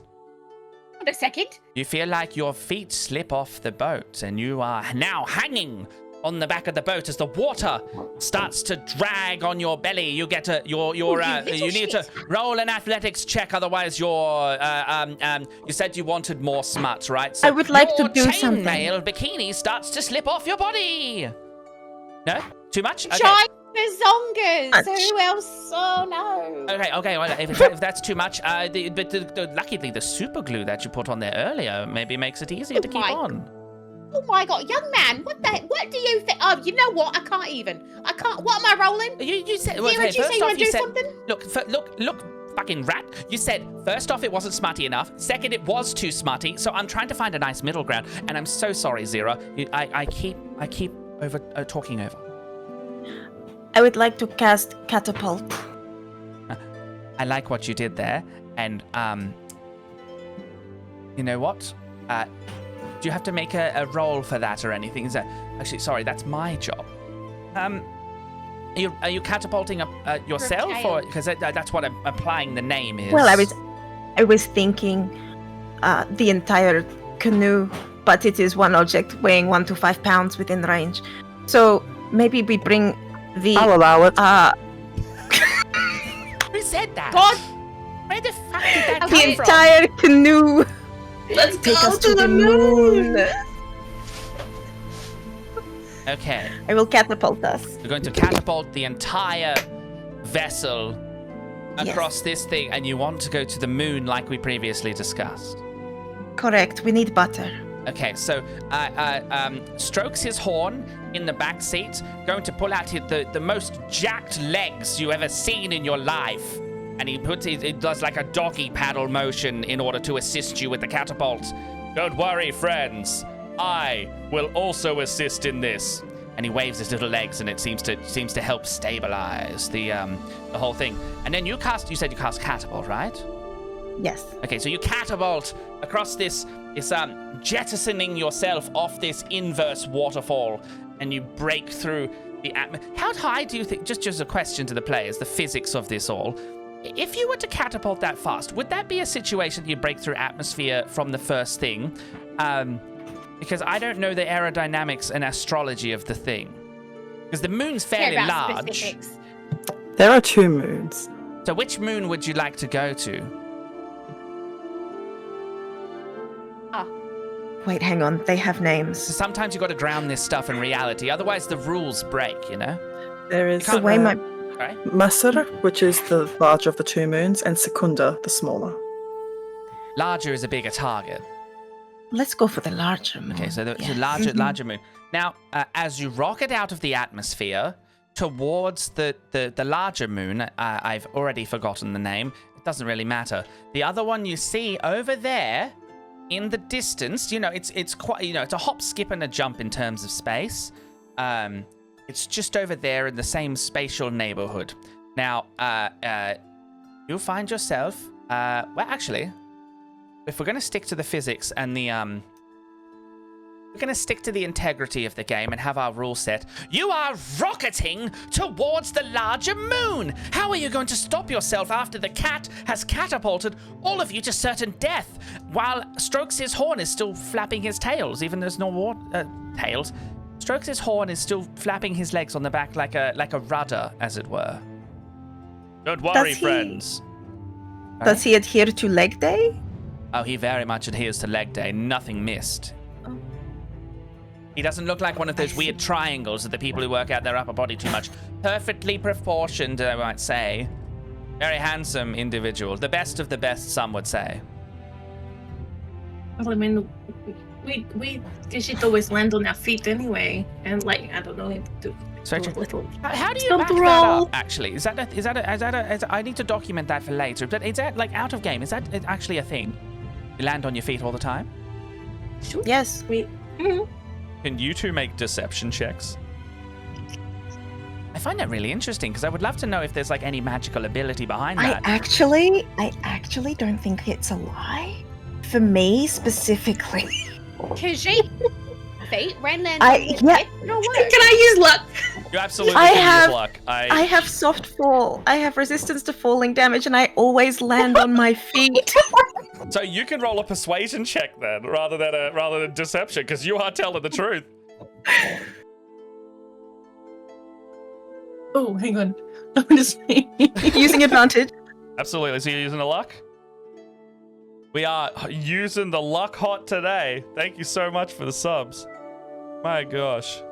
Wait a second. you feel like your feet slip off the boat and you are now hanging on the back of the boat as the water starts to drag on your belly. You get you need to roll an athletics check, otherwise you said you wanted more smut, right? So I would like to do your something. chainmail bikini starts to slip off your body. No? Too much? Okay. Giant bazongas. Much. Who else? Oh no. Okay. Well, if that's too much, luckily the super glue that you put on there earlier maybe makes it easier to keep on. Oh my god, young man, what do you think? Oh, you know what? I can't. What am I rolling? You said. Zero, did you say you want to do something? Look, fucking rat. You said first off it wasn't smutty enough. Second, it was too smutty. So I'm trying to find a nice middle ground. And I'm so sorry, Zira. I keep over talking over. I would like to cast catapult. I like what you did there, and you know what? Do you have to make a roll for that or anything? Is that actually? Sorry, that's my job. Are you catapulting yourself, or because that's what I'm applying the name is? Well, I was thinking the entire canoe, but it is one object weighing 1 to 5 pounds within range. So maybe we bring the. I'll allow it. Who said that? God. Where the fuck did that The come from? entire canoe. Let's Take go us to the moon. Okay, I will catapult us. we're going to catapult the entire vessel Yes. across this thing, and you want to go to the moon like we previously discussed. Correct. We need butter. Okay, so strokes his horn in the back seat, going to pull out the most jacked legs you ever seen in your life, and he does like a doggy paddle motion in order to assist you with the catapult. Don't worry, friends, I will also assist in this. And he waves his little legs, and it seems to help stabilize the whole thing. And then you said you cast catapult, right? Yes. Okay, so you catapult across this jettisoning yourself off this inverse waterfall, and you break through the atmosphere. How high do you think, just a question to the players, the physics of this all, if you were to catapult that fast, would that be a situation that you break through atmosphere from the first thing? Because I don't know the aerodynamics and astrology of the thing. Because the moon's fairly Care about large. specifics. There are 2 moons. So which moon would you like to go to? Wait, hang on. They have names. So sometimes you got to ground this stuff in reality, otherwise the rules break, you know? There is The way my Sorry? Masur, which is the larger of the 2 moons, and Secunda, the smaller. Larger is a bigger target. let's go for the larger moon. Okay, so the Yes. larger moon. Now, as you rocket out of the atmosphere towards the larger moon, I've already forgotten the name. It doesn't really matter. The other one you see over there in the distance, it's quite, it's a hop, skip, and a jump in terms of space. It's just over there in the same spatial neighborhood. Now, you'll find yourself, well, actually, if we're going to stick to the physics and the, we're going to stick to the integrity of the game and have our rule set. You are rocketing towards the larger moon. How are you going to stop yourself after the cat has catapulted all of you to certain death while Strokes' his horn is still flapping his tails, even there's no tails. Strokes' horn is still flapping his legs on the back like a rudder, as it were. Don't worry, friends. Does he adhere to leg day? Oh, he very much adheres to leg day. Nothing missed. Oh. He doesn't look like one of those weird triangles of the people who work out their upper body too much. Perfectly proportioned, I might say. Very handsome individual. The best of the best, some would say. Well, I mean, we should always land on our feet anyway, and I don't know, do a little. How do you Stump back that roll. up, actually? Is that I need to document that for later. But is that, out of game? Is that actually a thing? You land on your feet all the time? Sure. Yes. Can you two make deception checks? I find that really interesting because I would love to know if there's any magical ability behind that. I actually don't think it's a lie. For me specifically. Khajiit feet, Renland. Yeah. No way. Can I use luck? You absolutely I can have- use luck. I have soft fall. I have resistance to falling damage, and I always land on my feet. So you can roll a persuasion check then, rather than deception, because you are telling the truth. Oh, hang on. I'm just Using advantage. Absolutely. So you're using the luck? We are using the luck hot today. Thank you so much for the subs. My gosh.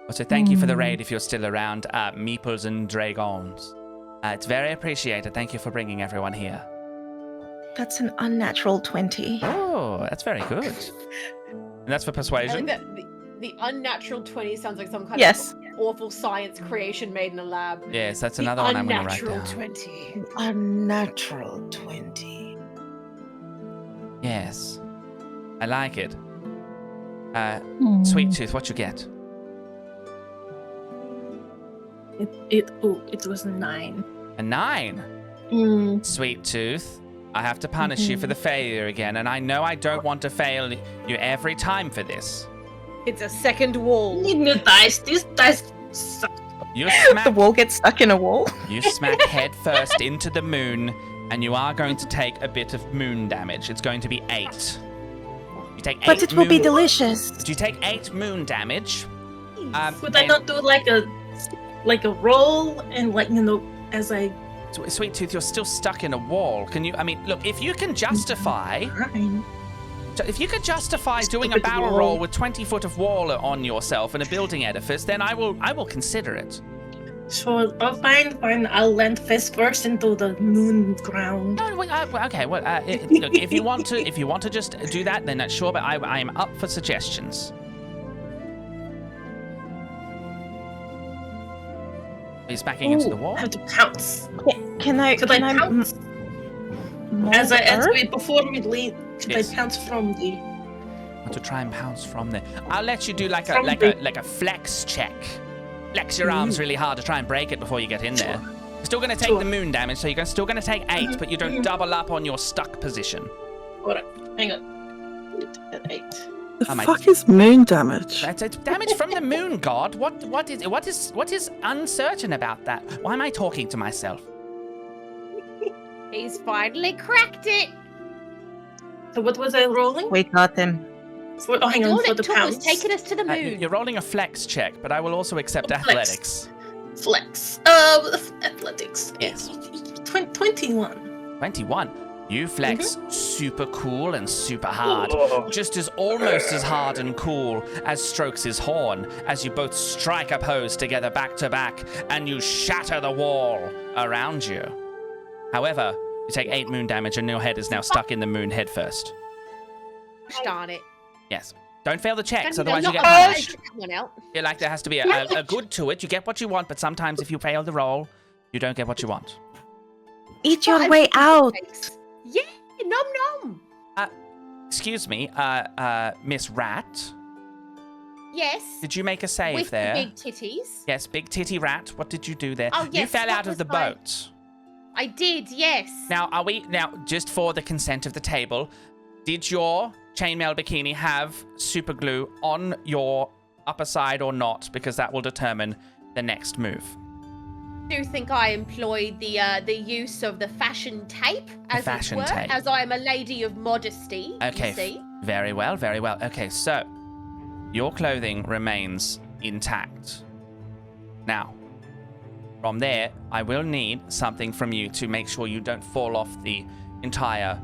Also, thank you for the raid if you're still around, Meeples and Dragons. It's very appreciated. Thank you for bringing everyone here. That's an unnatural 20. Oh, that's very good. And that's for I persuasion? like that the unnatural 20 sounds like some kind Yes. of awful science creation made in a lab. Yes, that's another one I'm going to write Unnatural down. 20. Unnatural 20. Yes. I like it. Sweet Tooth, what you get? It was 9. A 9. Mm. Sweet Tooth, I have to punish you for the failure again, and I know I don't want to fail you every time for this. It's a second wall. Need new dice. These dice suck. You The smack, wall gets stuck in a wall. you smack head first into the moon, and you are going to take a bit of moon damage. It's going to be 8. You take 8 But it will be moon- delicious. You take 8 moon damage. Could I not do like a roll and as I Sweet Tooth, you're still stuck in a wall. Can you? I mean, look, if you can justify grind? doing a Stupid barrel wall. roll with 20 foot of wall on yourself in a building edifice, then I will consider it. Sure, fine. I'll land face first into the moon ground. No, wait, okay. Well, look, if you want to just do that, then sure. But I am up for suggestions. Are you smacking into the wall? I have to pounce. Can I? Could can I pounce? As Earth? we before we leave, could Yes. I pounce from the? Want to try and pounce from there? I'll let you do like From a flex check. Flex your arms really hard to try and break it before you get in there. You're still going to take Sure. the moon damage, so you're still going to take 8, but you don't double up on your stuck position. Alright, hang on. 8. The I might- fuck is moon damage? It's damage from the moon god. What is uncertain about that? Why am I talking to myself? He's finally cracked it. So what was I rolling? We got them. Hang on, All for it the took was pounds. taking us to the moon. You're rolling a flex check, but I will also accept Flex. athletics. Flex. Athletics. Yes. 21. 21. You flex super cool and super hard. Just as almost as hard and cool as strokes his horn, as you both strike a pose together back to back, and you shatter the wall around you. However, you take 8 moon damage and your head is now stuck in the moon head first. Gosh darn it. Yes. Don't fail the checks, And otherwise you not get allowed to punished. take that one out. Yeah, like there has to be a good to it. You get what you want, but sometimes if you fail the roll, you don't get what you want. Eat your But way out. Yeah, nom nom. Excuse me, Miss Rat. Yes. Did you make a save With there? the big titties. Yes, big titty rat. What did you do there? Oh, You yes, fell that out of was the my- boat. I did, yes. Now, just for the consent of the table, did your chainmail bikini have super glue on your upper side or not? Because that will determine the next move. I do think I employed the use of the fashion tape, as fashion it were, tape. as I am a lady of modesty. Okay, You see? very well, very well. Okay, so your clothing remains intact. Now, from there, I will need something from you to make sure you don't fall off the entire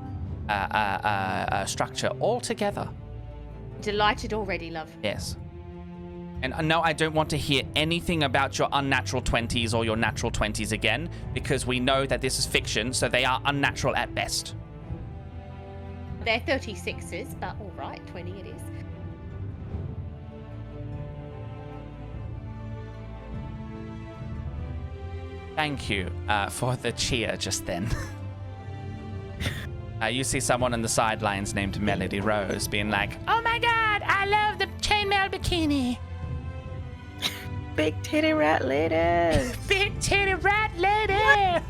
structure altogether. Delighted already, love. Yes. And no, I don't want to hear anything about your unnatural 20s or your natural 20s again, because we know that this is fiction, so they are unnatural at best. They're 36s, but all right, 20 it is. Thank you for the cheer just then. You see someone on the sidelines named Melody Rose being like, "Oh my god, I love the chainmail bikini. Big titty rat lady. Big titty rat lady."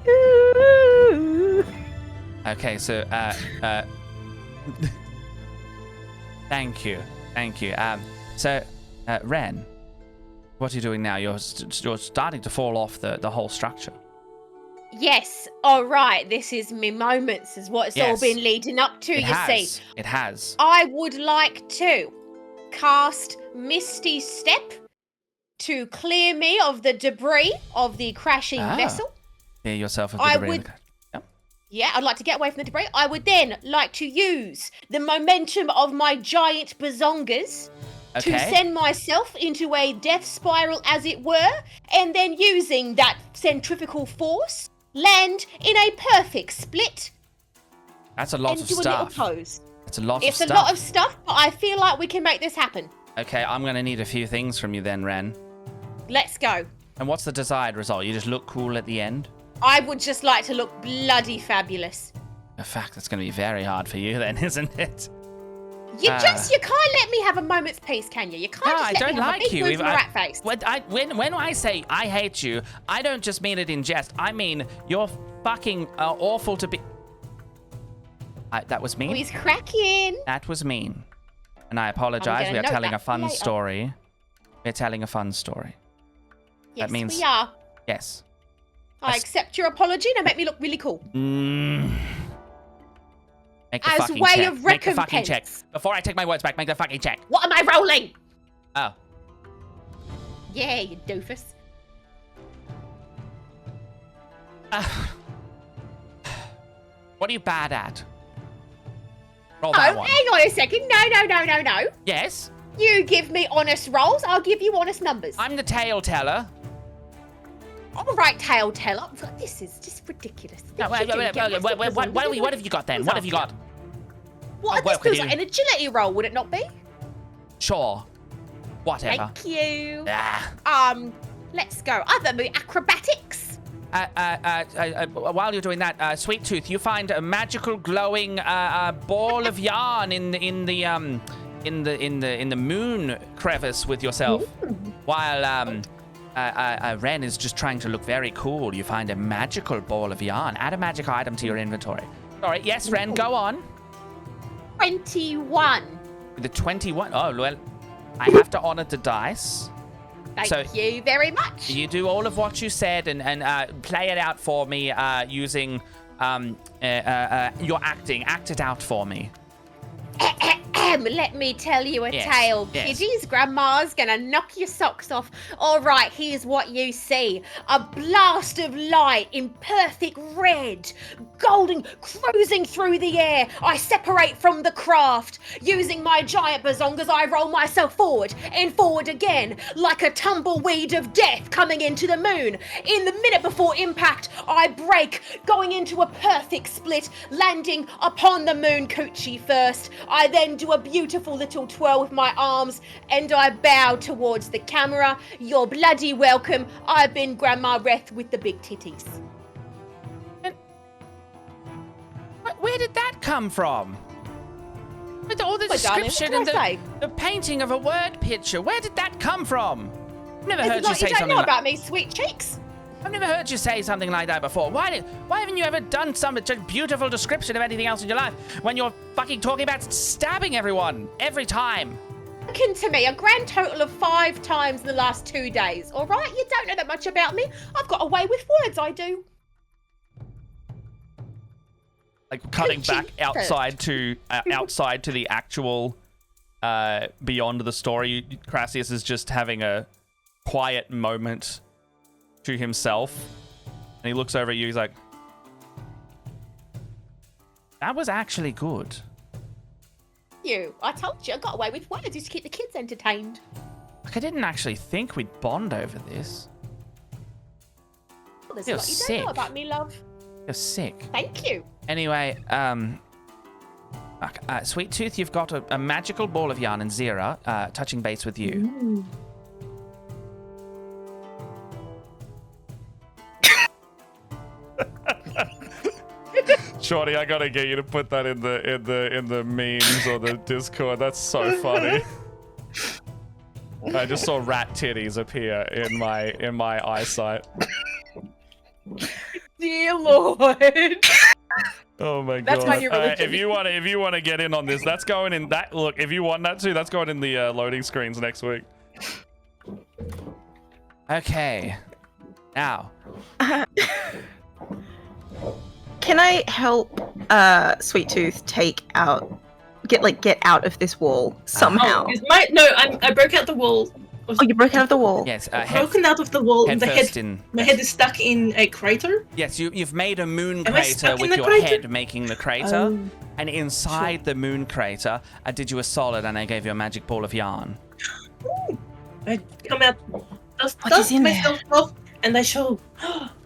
Ooh. Okay, so thank you. So Ren, what are you doing now? You're starting to fall off the whole structure. Yes, all right, this is me moments, is what it's all Yes. been leading up to, It you has. see. It has. I would like to cast Misty Step to clear me of the debris of the crashing vessel. Clear yourself of the I debris. would- Yeah, I'd like to get away from the debris. I would then like to use the momentum of my giant bazongas to send myself into a death spiral, as it were, and then using that centrifugal force, land in a perfect split That's a lot and of do stuff. a little pose. That's a lot It's of a stuff. lot of stuff, but I feel like we can make this happen. Okay, I'm gonna need a few things from you then, Ren. Let's go. And what's the desired result? You just look cool at the end? I would just like to look bloody fabulous. In fact, that's gonna be very hard for you then, isn't it? You can't let me have a moment's peace, can you? You can't No, just I let don't me have like a big you. move If in a I- rat face. When I say I hate you, I don't just mean it in jest. I mean you're fucking awful to be. That was mean. He's cracking. That was mean. And I apologize. gonna We are note telling that a fun later. story. We're telling a fun story. Yes, means- we are. Yes. I accept your apology. Now make me look really cool. Make the As fucking way check. of Make the fucking check. recompense. Before I take my words back, make the fucking check. What am I rolling? Oh. Yeah, you doofus. What are you bad at? Roll Oh, that one. hang on a second. No. Yes. You give me honest rolls. I'll give you honest numbers. I'm the tale teller. All right, tail teller. This is just ridiculous. No, what have you got then? What have you got? What? I'll This work with feels you. like an agility roll, would it not be? Sure. Whatever. Thank you. Ah. Let's go. Other acrobatics. While you're doing that, Sweet Tooth, you find a magical glowing ball of yarn in the moon crevice with yourself. While Ren is just trying to look very cool, you find a magical ball of yarn. Add a magic item to your inventory. Sorry, yes, Ren, go on. 21. The 21. Oh, well, I have to honor the dice. Thank you very much. You do all of what you said and play it out for me using your acting. Act it out for me. Let me tell you a Yes, tale, yes. kiddies. Grandma's gonna knock your socks off. All right, here's what you see. A blast of light in perfect red, golden, cruising through the air. I separate from the craft. Using my giant bazongas, I roll myself forward and forward again, like a tumbleweed of death coming into the moon. In the minute before impact, I break, going into a perfect split, landing upon the moon coochie first. I then do a beautiful little twirl with my arms and I bow towards the camera. You're bloody welcome. I've been Grandma Reth with the big titties. Where did that come from? With all the Well, darling, what description can and I say? the painting of a word picture. Where did that come from? I've never Is heard it you like say you don't something know like about me, sweet cheeks? I've never heard you say something like that before. Why haven't you ever done such a beautiful description of anything else in your life when you're fucking talking about stabbing everyone every time? Spoken to me a grand total of 5 times in the last 2 days. All right, you don't know that much about me. I've got a way with words, I do. Like cutting back Coochie outside to the actual beyond the story. Crassius is just having a quiet moment to himself, and he looks over at you. He's like, That was actually good. I told you, I got away with words just to keep the kids entertained. Like, I didn't actually think we'd bond over this. Well, there's You're a lot you don't sick. know about me, love. You're sick. Thank you. Anyway, Sweet Tooth, you've got a magical ball of yarn, and Zira touching base with you. Shorty, I gotta get you to put that in the memes or the Discord. That's so funny. I just saw rat titties appear in my eyesight. Dear Lord. Oh my god! That's my new religion. If you want to get in on this, that's going in that. Look, if you want that too, that's going in the loading screens next week. Okay. Now. Can I help Sweet Tooth take out get out of this wall somehow. Oh, I broke out the wall. Oh, you broke out of the wall. Yes, Broken out of the wall. head The first head, in. my head is stuck in a crater. Yes, you've made a moon Am I crater stuck in with the your crater? head making the crater, Oh. and inside the moon crater, I did you a solid and I gave you a magic ball of yarn. I come out, What dust is in myself off, and I show.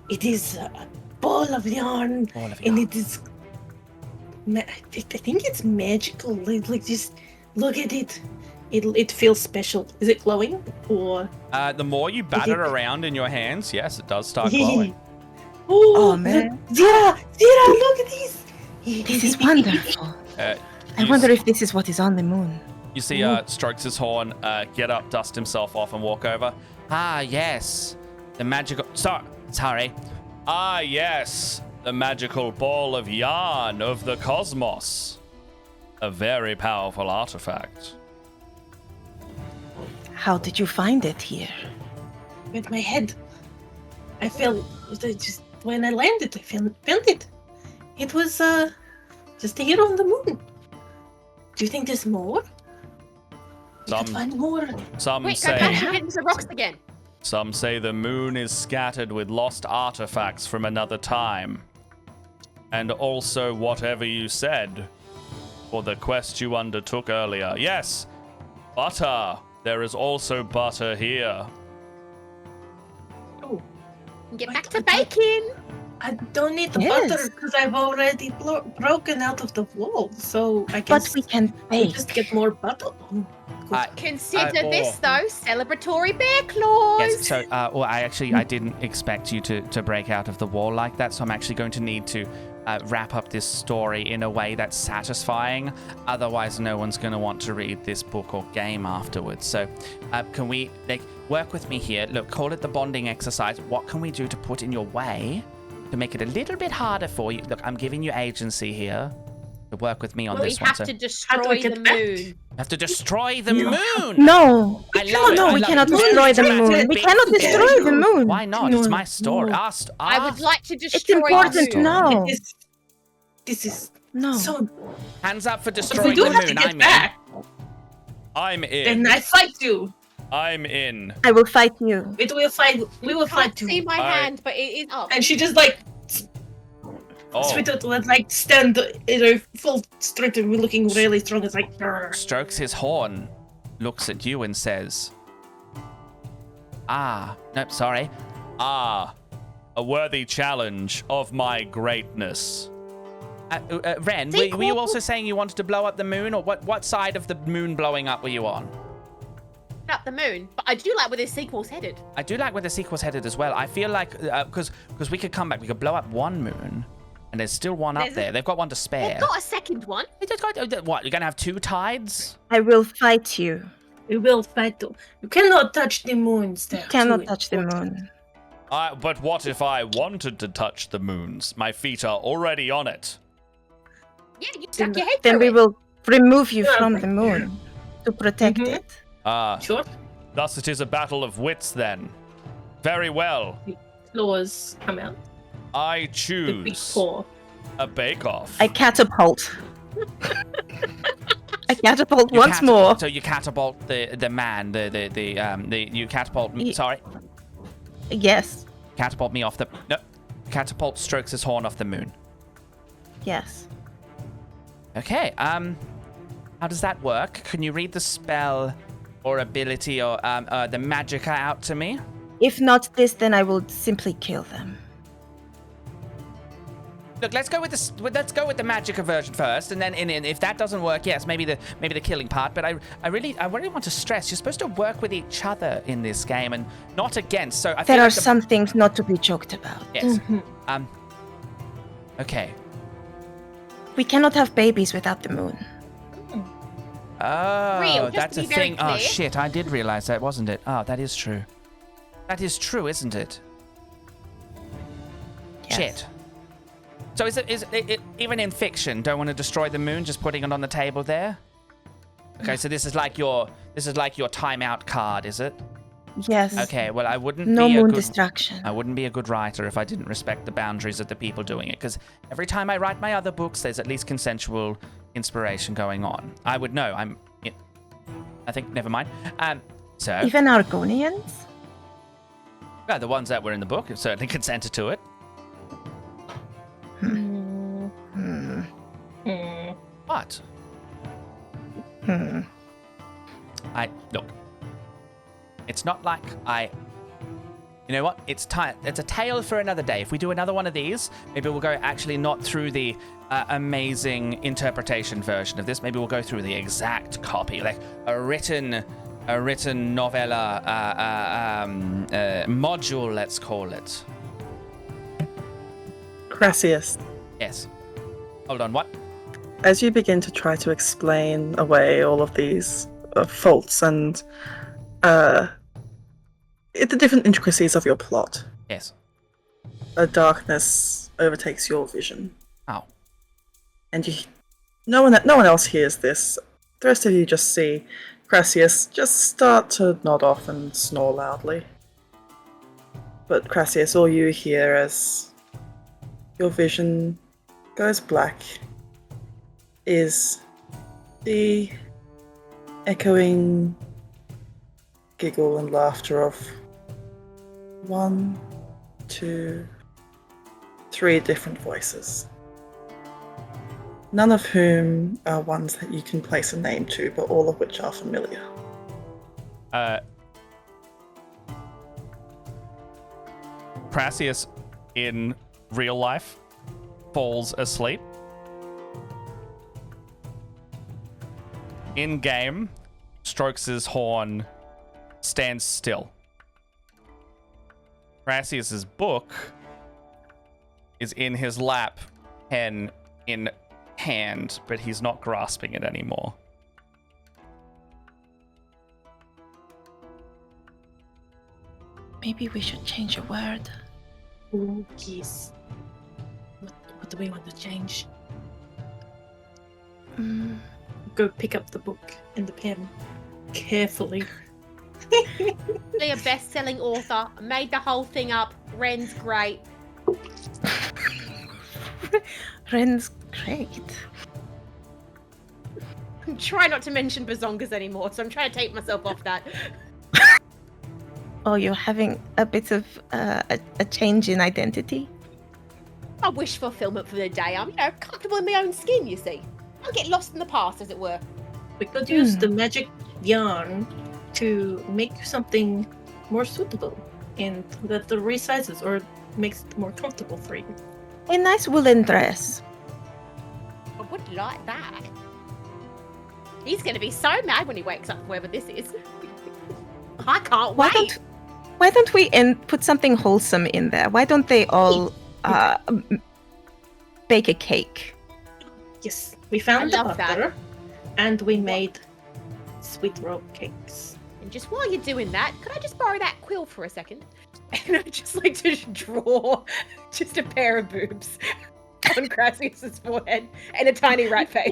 It is a ball of yarn, Ball of and yarn. it is. I think it's magical. Like just look at it. It feels special. Is it glowing or? The more you bat it- it around in your hands, yes, it does start glowing. Oh, man. Zira, look at this. This is wonderful. I You wonder s- if this is what is on the moon. You see, strokes his horn, get up, dust himself off, and walk over. Ah, yes, the magical. Sorry. Ah, yes, the magical ball of yarn of the cosmos. A very powerful artifact. How did you find it here? With my head, I felt just when I landed. I felt it. It was just here on the moon. Do you think there's more? We could Some- find more. Some Wait, go back say. and get the rocks again. Some say the moon is scattered with lost artifacts from another time. And also whatever you said for the quest you undertook earlier. Yes, butter. There is also butter here. Oh, Get Wait, back to I thought- bacon. I don't need the Yes. butter because I've already broken out of the wall. So I can But we can bake. just get more butter. Consider or- this though celebratory bear claws. Yes, so, well, I didn't expect you to break out of the wall like that, so I'm actually going to need to wrap up this story in a way that's satisfying. Otherwise, no one's going to want to read this book or game afterwards. So, can we, work with me here? Look, call it the bonding exercise. What can we do to put in your way to make it a little bit harder for you? Look, I'm giving you agency here. To work with me on we this one. have So to you destroy get the back? moon. have to destroy the moon. No. I love it. No, I we love cannot it. destroy the Moon. moon. We Big cannot deal. destroy the moon. Why not? No, It's my story. no. I would like to destroy It's important the moon. now. This is No. so. Hands up for If we destroying do the have to moon. get I'm back, in. I'm in. then I fight you. I'm in. I will fight you. We will fight. We will I can't fight see you. my Alright. hand, but it is up. And she just like Oh, stand in a full strength and we're looking really strong. It's like "Grr." strokes his horn, looks at you and says, nope, sorry. A worthy challenge of my greatness. Ren, were you also saying you wanted to blow up the moon, or what side of the moon blowing up were you on? Up the moon, but I do like where this sequel's headed. I do like where the sequel's headed as well. I feel like, because we could come back, we could blow up one moon, and there's still one up There's a- there. They've got one to spare. They've got a second one. What, you're going to have two tides? I will fight you. We will fight you. You cannot touch the moons. There. Cannot touch the moon. But what if I wanted to touch the moons? My feet are already on it. Yeah, you stuck your head Then through we it. will remove you Yeah. from the moon to protect Mhm. it. Sure. Thus it is a battle of wits then. Very well. Claws come out. I The big choose paw. a bake-off. I catapult. I catapult You once more. So you catapult the man, you catapult me, Ye- sorry, Yes. catapult me off the, no, catapult strokes his horn off the moon. Yes. Okay, how does that work? Can you read the spell or ability or the magicka out to me? If not this, then I will simply kill them. Look, let's go with the magicka version first, and then if that doesn't work, yes, maybe the killing part. But I really want to stress you're supposed to work with each other in this game and not against. So I feel There are like some things not to be joked about. yes. Okay. We cannot have babies without the moon. Oh, Real, just that's to a be very thing. Oh clear. shit, I did realize that, wasn't it? Oh, that is true. That is true, isn't it? Yes. Shit. So is it even in fiction? Don't want to destroy the moon, just putting it on the table there. Okay, so this is like your timeout card, is it? Yes. Okay, well, I wouldn't No be a moon good distraction. I wouldn't be a good writer if I didn't respect the boundaries of the people doing it, because every time I write my other books, there's at least consensual inspiration going on. I would know. I think, never mind. So, Even Argonians? yeah, the ones that were in the book have certainly consented to it. Hmm. What? Hmm. Look. It's not like you know what? It's a tale for another day. If we do another one of these, maybe we'll go actually not through the amazing interpretation version of this. Maybe we'll go through the exact copy, like a written novella module, let's call it. Crassius, Yes. Hold on, what? as you begin to try to explain away all of these faults and the different intricacies of your plot, Yes. a darkness overtakes your vision, Oh. and no one else hears this. The rest of you just see Crassius just start to nod off and snore loudly. But Crassius, all you hear as your vision goes black is the echoing giggle and laughter of 1, 2, 3 different voices. None of whom are ones that you can place a name to, but all of which are familiar. Crassius, in real life, falls asleep. In game, strokes his horn, stands still. Crassius's book is in his lap, pen in hand, but he's not grasping it anymore. Maybe we should change a word. Oh, yes. What do we want to change? Mm. Go pick up the book and the pen carefully. Be a best-selling author. Made the whole thing up. Ren's great. Ren's great. Try not to mention bazongas anymore, so I'm trying to take myself off that. Oh, you're having a bit of a change in identity? I wish fulfillment for the day. I'm, comfortable in my own skin, you see. I'll get lost in the past, as it were. We could use the magic yarn to make something more suitable and that the resizes or makes it more comfortable for you. A nice woolen dress. I would like that. He's going to be so mad when he wakes up, whoever this is. I can't wait. Why don't we put something wholesome in there? Why don't they all bake a cake? Yes, we found I the love that. butter and we made sweet roll cakes. And just while you're doing that, could I just borrow that quill for a second? And I'd just like to draw just a pair of boobs on Crassius's forehead and a tiny rat face.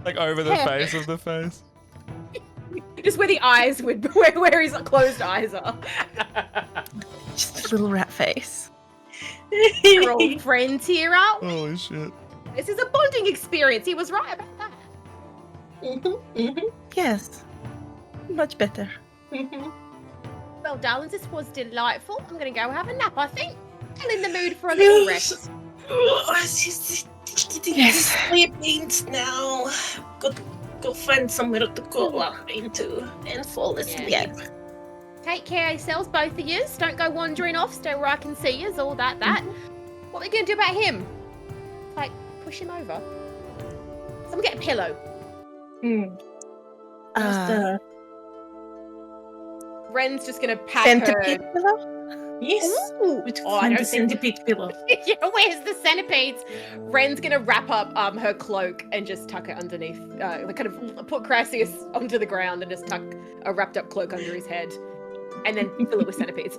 Like over the face of the face. Just where the eyes would, where his closed eyes are. Just a little rat face. We're all friends here, aren't we? Holy shit. This is a bonding experience. He was right about that. Yes. Much better. Well, darlings, this was delightful. I'm going to go have a nap, I think. I'm in the mood for a little rest. Yes. Sleep means now. Go find somewhere to go into and fall asleep. Yes. Take care of yourselves, both of yous. Don't go wandering off. Stay where I can see yous, all that. What are we going to do about him? Like, push him over? Someone get a pillow. Ren's just going to pat Centipede her. pillow? Yes. Ooh. We'd Oh, I find don't the think- centipede pillow. Yeah, where's the centipedes? Ren's gonna wrap up her cloak and just tuck it underneath, kind of put Crassius onto the ground and just tuck a wrapped up cloak under his head, and then fill it with centipedes.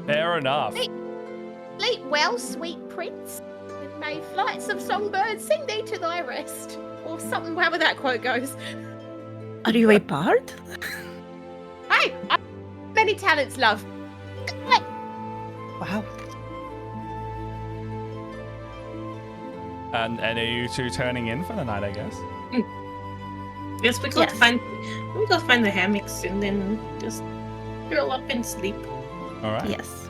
Fair enough. Sleep well, sweet prince. May flights of songbirds sing thee to thy rest. Or something, however that quote goes. Are you a bard? Hey, I many talents, love. Wow. And are you two turning in for the night, I guess? Yes, we got to find the hammocks and then just curl up and sleep. All right. Yes.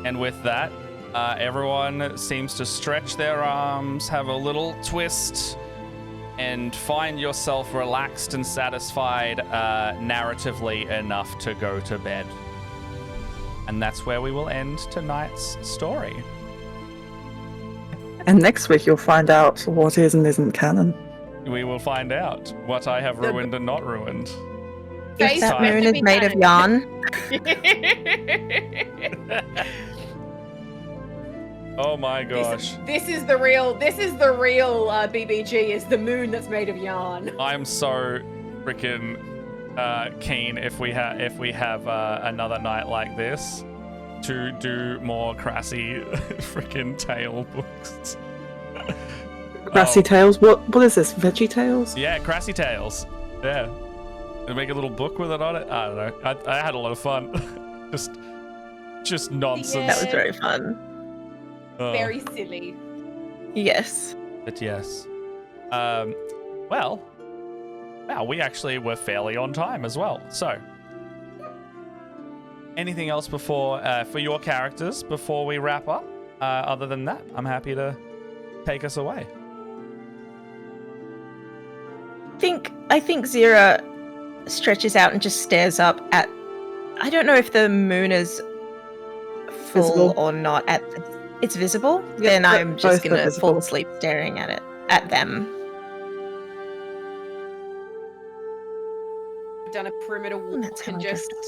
And with that, everyone seems to stretch their arms, have a little twist, and find yourself relaxed and satisfied narratively enough to go to bed. And that's where we will end tonight's story. And next week you'll find out what is and isn't canon. We will find out what I have ruined and not ruined. If that Fine. moon is made of yarn. Oh my gosh. This is the real BBG, is the moon that's made of yarn. I'm so freaking keen if we have another night like this to do more Crassy freaking tale books. Grassy Tales? What is this? Veggie Tales? Yeah, Crassy Tales. Yeah. And make a little book with it on it. I don't know. I had a lot of fun. just nonsense. That was very fun. Oh. Very silly. Yes. But yes. Well, we actually were fairly on time as well. So, anything else before for your characters before we wrap up? Other than that, I'm happy to take us away. I think Zira stretches out and just stares up at. I don't know if the moon is full Visible. or not. It's visible. Yeah, Then I'm just both are gonna fall visible. asleep staring at them. Done a perimeter And that's walk how and I just drift.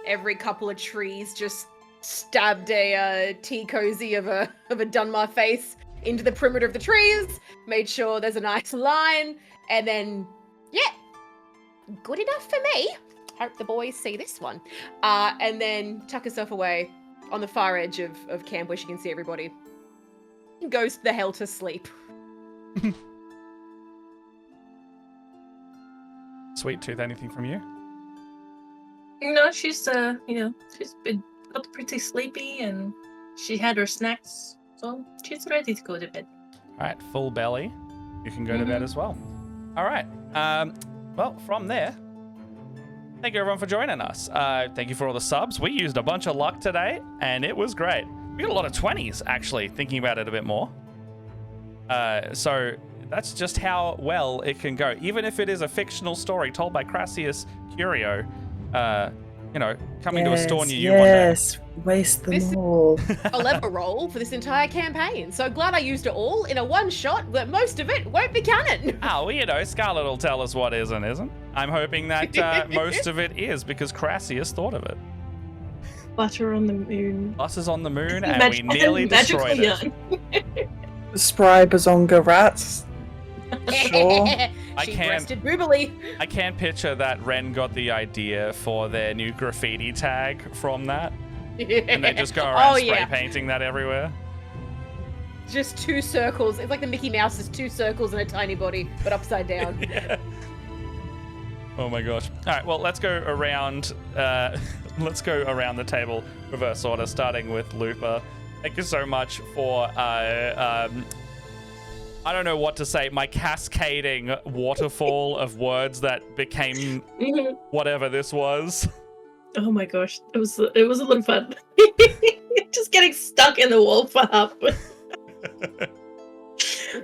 every couple of trees just stabbed a tea cozy of a Dunmar face into the perimeter of the trees, made sure there's a nice line, and then good enough for me. Hope the boys see this one. And then tuck herself away on the far edge of camp where she can see everybody. And goes the hell to sleep. Sweet Tooth, anything from you? No, she's she's been got pretty sleepy and she had her snacks, so she's ready to go to bed. All right, full belly. You can go to bed as well. All right. Well, from there, thank you everyone for joining us. Thank you for all the subs. We used a bunch of luck today, and it was great. We got a lot of 20s, actually, thinking about it a bit more. So that's just how well it can go. Even if it is a fictional story told by Crassius Curio, coming to a store near you one day. Yes, waste them This- all. A lever roll for this entire campaign. So glad I used it all in a one shot, but most of it won't be canon. Oh, well, Scarlet will tell us what is and isn't. I'm hoping that most of it is because Crassius thought of it. Butter on the moon. Us is on the moon, and we nearly destroyed it. Spry Bazonga rats. Sure. She can't- breasted boobily. I can picture that Ren got the idea for their new graffiti tag from that, and they just go around spray painting that everywhere. Just two circles. It's like the Mickey Mouse is two circles and a tiny body, but upside down. Yeah. Oh my gosh. All right, well, let's go around. Let's go around the table, reverse order, starting with Looper. Thank you so much for I don't know what to say. My cascading waterfall of words that became whatever this was. Oh my gosh, it was a lot of fun. Just getting stuck in the wall for half.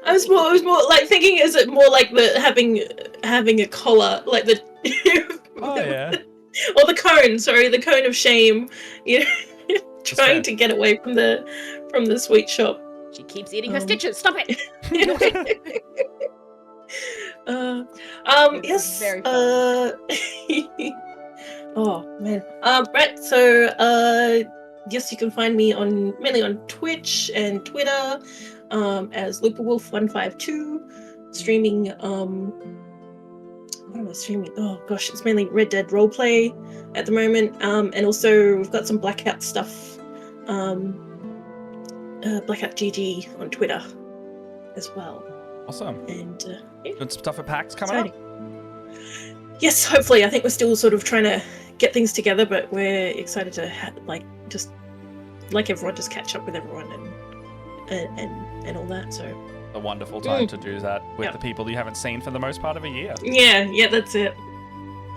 I was more like thinking, is it more like the having a collar, like the Oh yeah. or the cone of shame, trying to get away from the sweet shop. She keeps eating her stitches. Stop it. Yes. Very Oh man. Right. So yes, you can find me mainly on Twitch and Twitter as LooperWolf152, streaming. What am I streaming? Oh gosh, it's mainly Red Dead roleplay at the moment. And also we've got some Blackout stuff. Blackout GG on Twitter as well. Awesome. And Doing some stuff at PAX coming up? Yes, hopefully. I think we're still sort of trying to get things together, but we're excited to just like everyone, just catch up with everyone and all that. So A wonderful time to do that with the people you haven't seen for the most part of a year. yeah, that's it.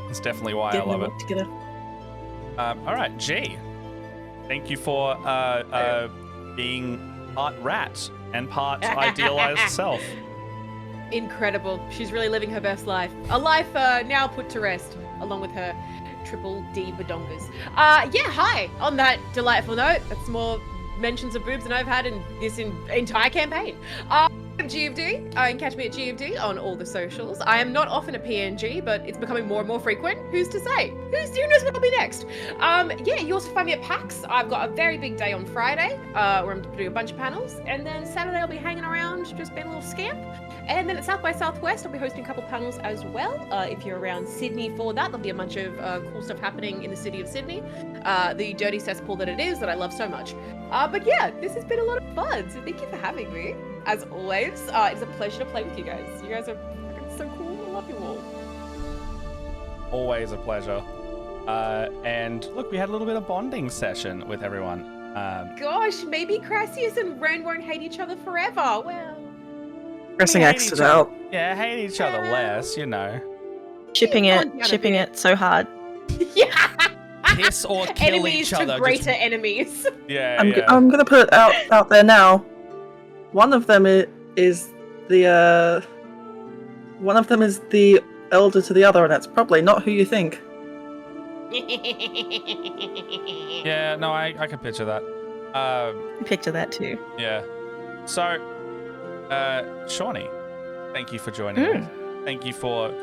That's definitely why Getting I love them it. all together. All right, G. Thank you for being part rat and part idealized self. Incredible. She's really living her best life. A life now put to rest, along with her triple D badongas. Yeah, hi. On that delightful note, that's more mentions of boobs than I've had in this entire campaign. I'm GFD. You can catch me at GFD on all the socials. I am not often a PNG, but it's becoming more and more frequent. Who's to say? Who knows what'll be next? Yeah, you also find me at PAX. I've got a very big day on Friday, where I'm doing a bunch of panels, and then Saturday I'll be hanging around, just being a little scamp. And then at South by Southwest, I'll be hosting a couple panels as well. If you're around Sydney for that, there'll be a bunch of cool stuff happening in the city of Sydney. The dirty cesspool that it is, that I love so much. But yeah, this has been a lot of fun, so thank you for having me. As always, it's a pleasure to play with you guys. You guys are fucking so cool. I love you all. Always a pleasure. And look, we had a little bit of bonding session with everyone. Gosh, maybe Crassius and Ren won't hate each other forever. Well, Pressing hate X each it out. Yeah, hate each other less, you know. Shipping it so hard. yeah. Kiss or kill Enemies each other. to greater enemies. Yeah, I'm, yeah. I'm gonna put it out there now. One of them is the elder to the other, and that's probably not who you think. Yeah, no, I can picture that. Picture that too. Yeah. So, Shawnee, thank you for joining us. Thank you for,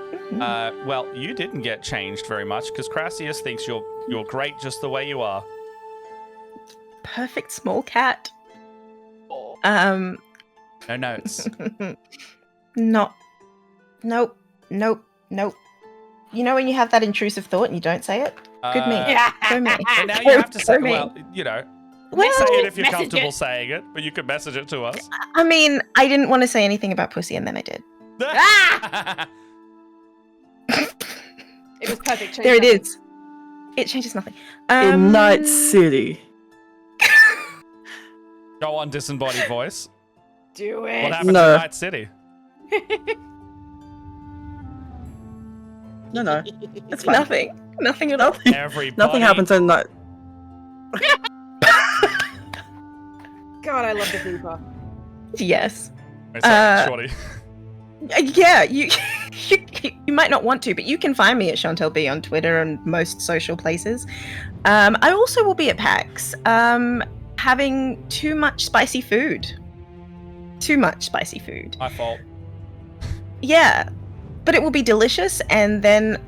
well, you didn't get changed very much because Crassius thinks you're great just the way you are. Perfect small cat. No notes. Nope. You know when you have that intrusive thought and you don't say it? Good me. Go me. And now you have to say, Go me. well, you know, Well, say it if you're message comfortable it. saying it, but you could message it to us. I mean, I didn't want to say anything about pussy, and then I did. It was perfect. There it is. It changes nothing. In Night City. Go on, disembodied voice. Do it. What happened No. in Night City? No. It's fine. Nothing at all. Nothing. Everybody. Nothing happens in Night. God, I love the Viva. Yes. Wait, sorry, Shorty. Yeah, you might not want to, but you can find me at Shauntelle B on Twitter and most social places. I also will be at PAX, having too much spicy food. My fault. Yeah, but it will be delicious, and then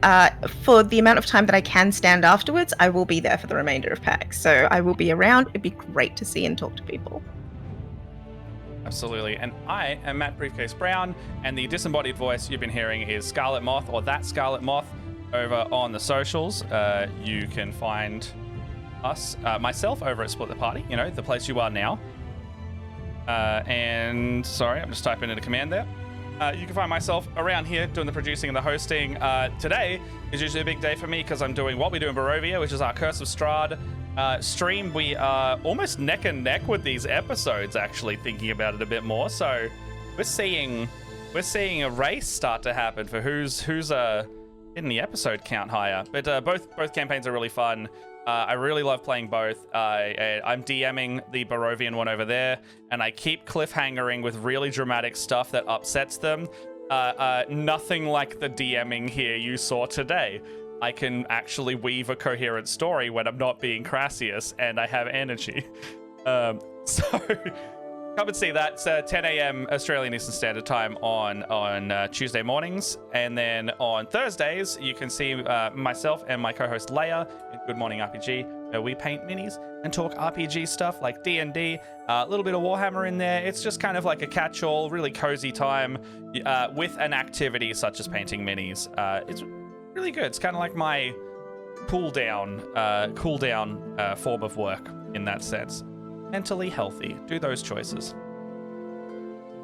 for the amount of time that I can stand afterwards, I will be there for the remainder of PAX. So I will be around. It'd be great to see and talk to people. Absolutely. And I am Matt Briefcase Brown, and the disembodied voice you've been hearing is Scarletmoth, or that Scarletmoth, over on the socials. You can find us, myself, over at Split the Party, you know, the place you are now. And sorry, I'm just typing in a command there. You can find myself around here doing the producing and the hosting. Today is usually a big day for me because I'm doing What We Do in Barovia, which is our Curse of Strahd stream. We are almost neck and neck with these episodes, actually, thinking about it a bit more. So we're seeing a race start to happen for who's in the episode count higher. But both campaigns are really fun. I really love playing both. I'm DMing the Barovian one over there, and I keep cliffhangering with really dramatic stuff that upsets them. Nothing like the DMing here you saw today. I can actually weave a coherent story when I'm not being Crassius, and I have energy. So come and see that. It's 10 a.m. Australian Eastern Standard Time on Tuesday mornings. And then on Thursdays, you can see myself and my co-host Leia in Good Morning RPG, where we paint minis and talk RPG stuff like D&D, a little bit of Warhammer in there. It's just kind of like a catch-all, really cozy time with an activity such as painting minis. It's really good. It's kind of like my cool down form of work in that sense. mentally healthy. Do those choices.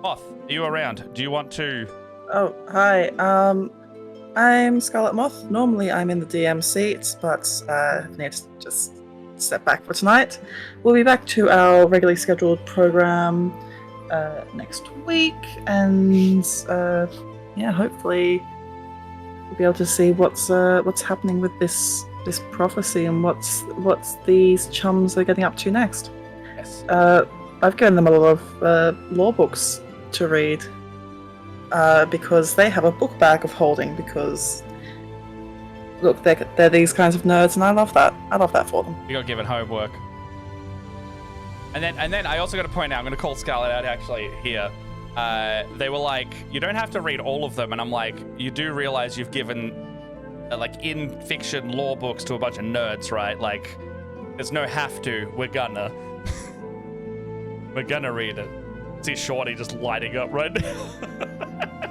Moth, are you around? Do you want to... Oh, hi. I'm Scarletmoth. Normally I'm in the DM seat, but I need to just step back for tonight. We'll be back to our regularly scheduled program next week, and yeah, hopefully we'll be able to see what's happening with this prophecy and what's these chums are getting up to next. Yes. I've given them a lot of law books to read because they have a book bag of holding. Because look, they're these kinds of nerds, and I love that. I love that for them. You got given homework. And then I also got to point out, I'm going to call Scarlet out actually here. They were like, you don't have to read all of them, and I'm like, you do realize you've given like in fiction law books to a bunch of nerds, right? Like, there's no have to. We're gonna read it. See Shorty just lighting up right now.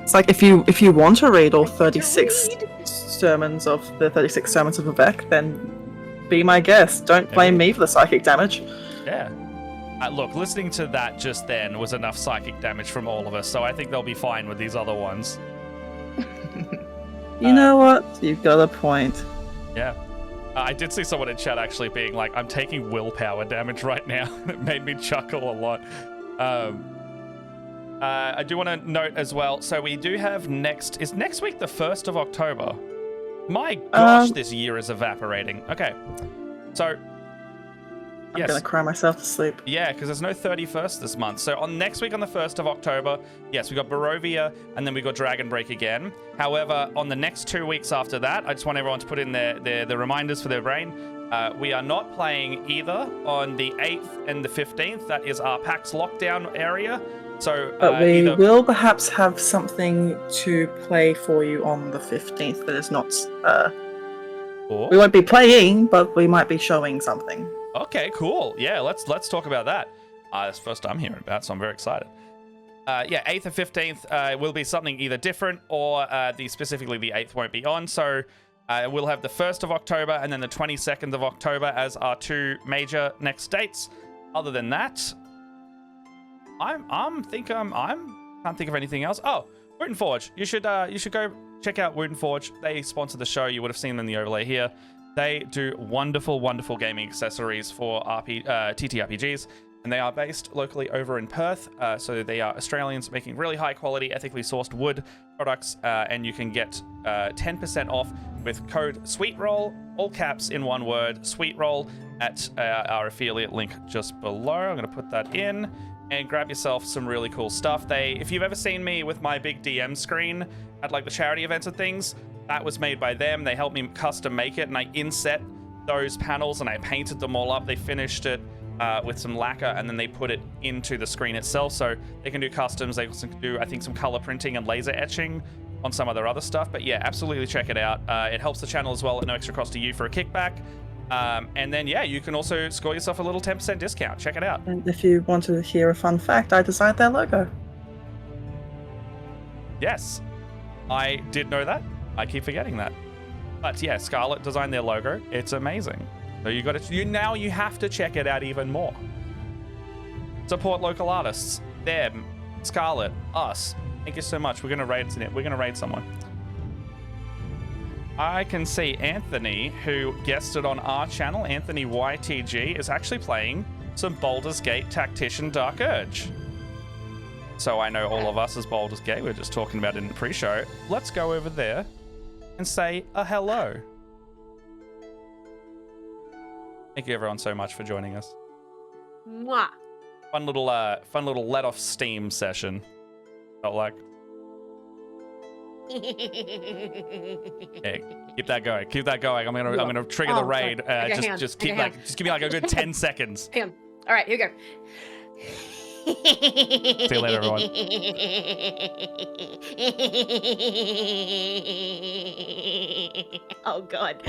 It's like if you want to read all 36 sermons of the 36 sermons of Vivek, then be my guest. Don't blame me for the psychic damage. Yeah. Look, listening to that just then was enough psychic damage from all of us, so I think they'll be fine with these other ones. You know what? You've got a point. Yeah. I did see someone in chat actually being like, I'm taking willpower damage right now. It made me chuckle a lot. I do want to note as well, so we do have is next week the 1st of October? My gosh, this year is evaporating. Okay. So, I'm gonna cry myself to sleep. yeah, because there's no 31st this month. So on next week on the 1st of October, yes, we got Barovia, and then we got Dragonbreak again. However, on the next 2 weeks after that, I just want everyone to put in the reminders for their brain. We are not playing either on the 8th and the 15th. That is our PAX lockdown area. So, but we will perhaps have something to play for you on the 15th that is not... We won't be playing, but we might be showing something. Okay, cool. Yeah, let's talk about that. That's the first I'm hearing about, so I'm very excited. Yeah, 8th and 15th will be something either different, or specifically the 8th won't be on. So we'll have the 1st of October and then the 22nd of October as our two major next dates. Other than that, I can't think of anything else. Oh, Wooten Forge. You should go check out Wooten Forge. They sponsor the show. You would have seen them in the overlay here. They do wonderful, wonderful gaming accessories for TTRPGs, and they are based locally over in Perth. So they are Australians making really high quality, ethically sourced wood products, and you can get 10% off with code SWEETROLL, all caps in one word, SWEETROLL, at our affiliate link just below. I'm going to put that in, and grab yourself some really cool stuff. If you've ever seen me with my big DM screen at like the charity events and things, that was made by them. They helped me custom make it, and I inset those panels and I painted them all up. They finished it with some lacquer, and then they put it into the screen itself. So they can do customs. They also can do, I think, some color printing and laser etching on some of their other stuff. But yeah, absolutely check it out. It helps the channel as well at no extra cost to you for a kickback. And then, yeah, you can also score yourself a little 10% discount. Check it out. And if you want to hear a fun fact, I designed their logo. Yes, I did know that. I keep forgetting that. But yeah, Scarlet designed their logo. It's amazing. So you have to check it out even more. Support local artists. Them, Scarlet, us. Thank you so much. We're gonna raid someone. I can see Anthony, who guested on our channel, Anthony YTG, is actually playing some Baldur's Gate Tactician Dark Urge. So I know all of us as Baldur's Gate, we were just talking about it in the pre-show. Let's go over there and say a hello. Thank you everyone so much for joining us. Mwah. Fun little let off steam session. Felt like. Hey, keep that going. Keep that going. I'm gonna trigger the raid. Just give me like a good 10 seconds. Hang on. All right, here we go. See you later, everyone. Oh God.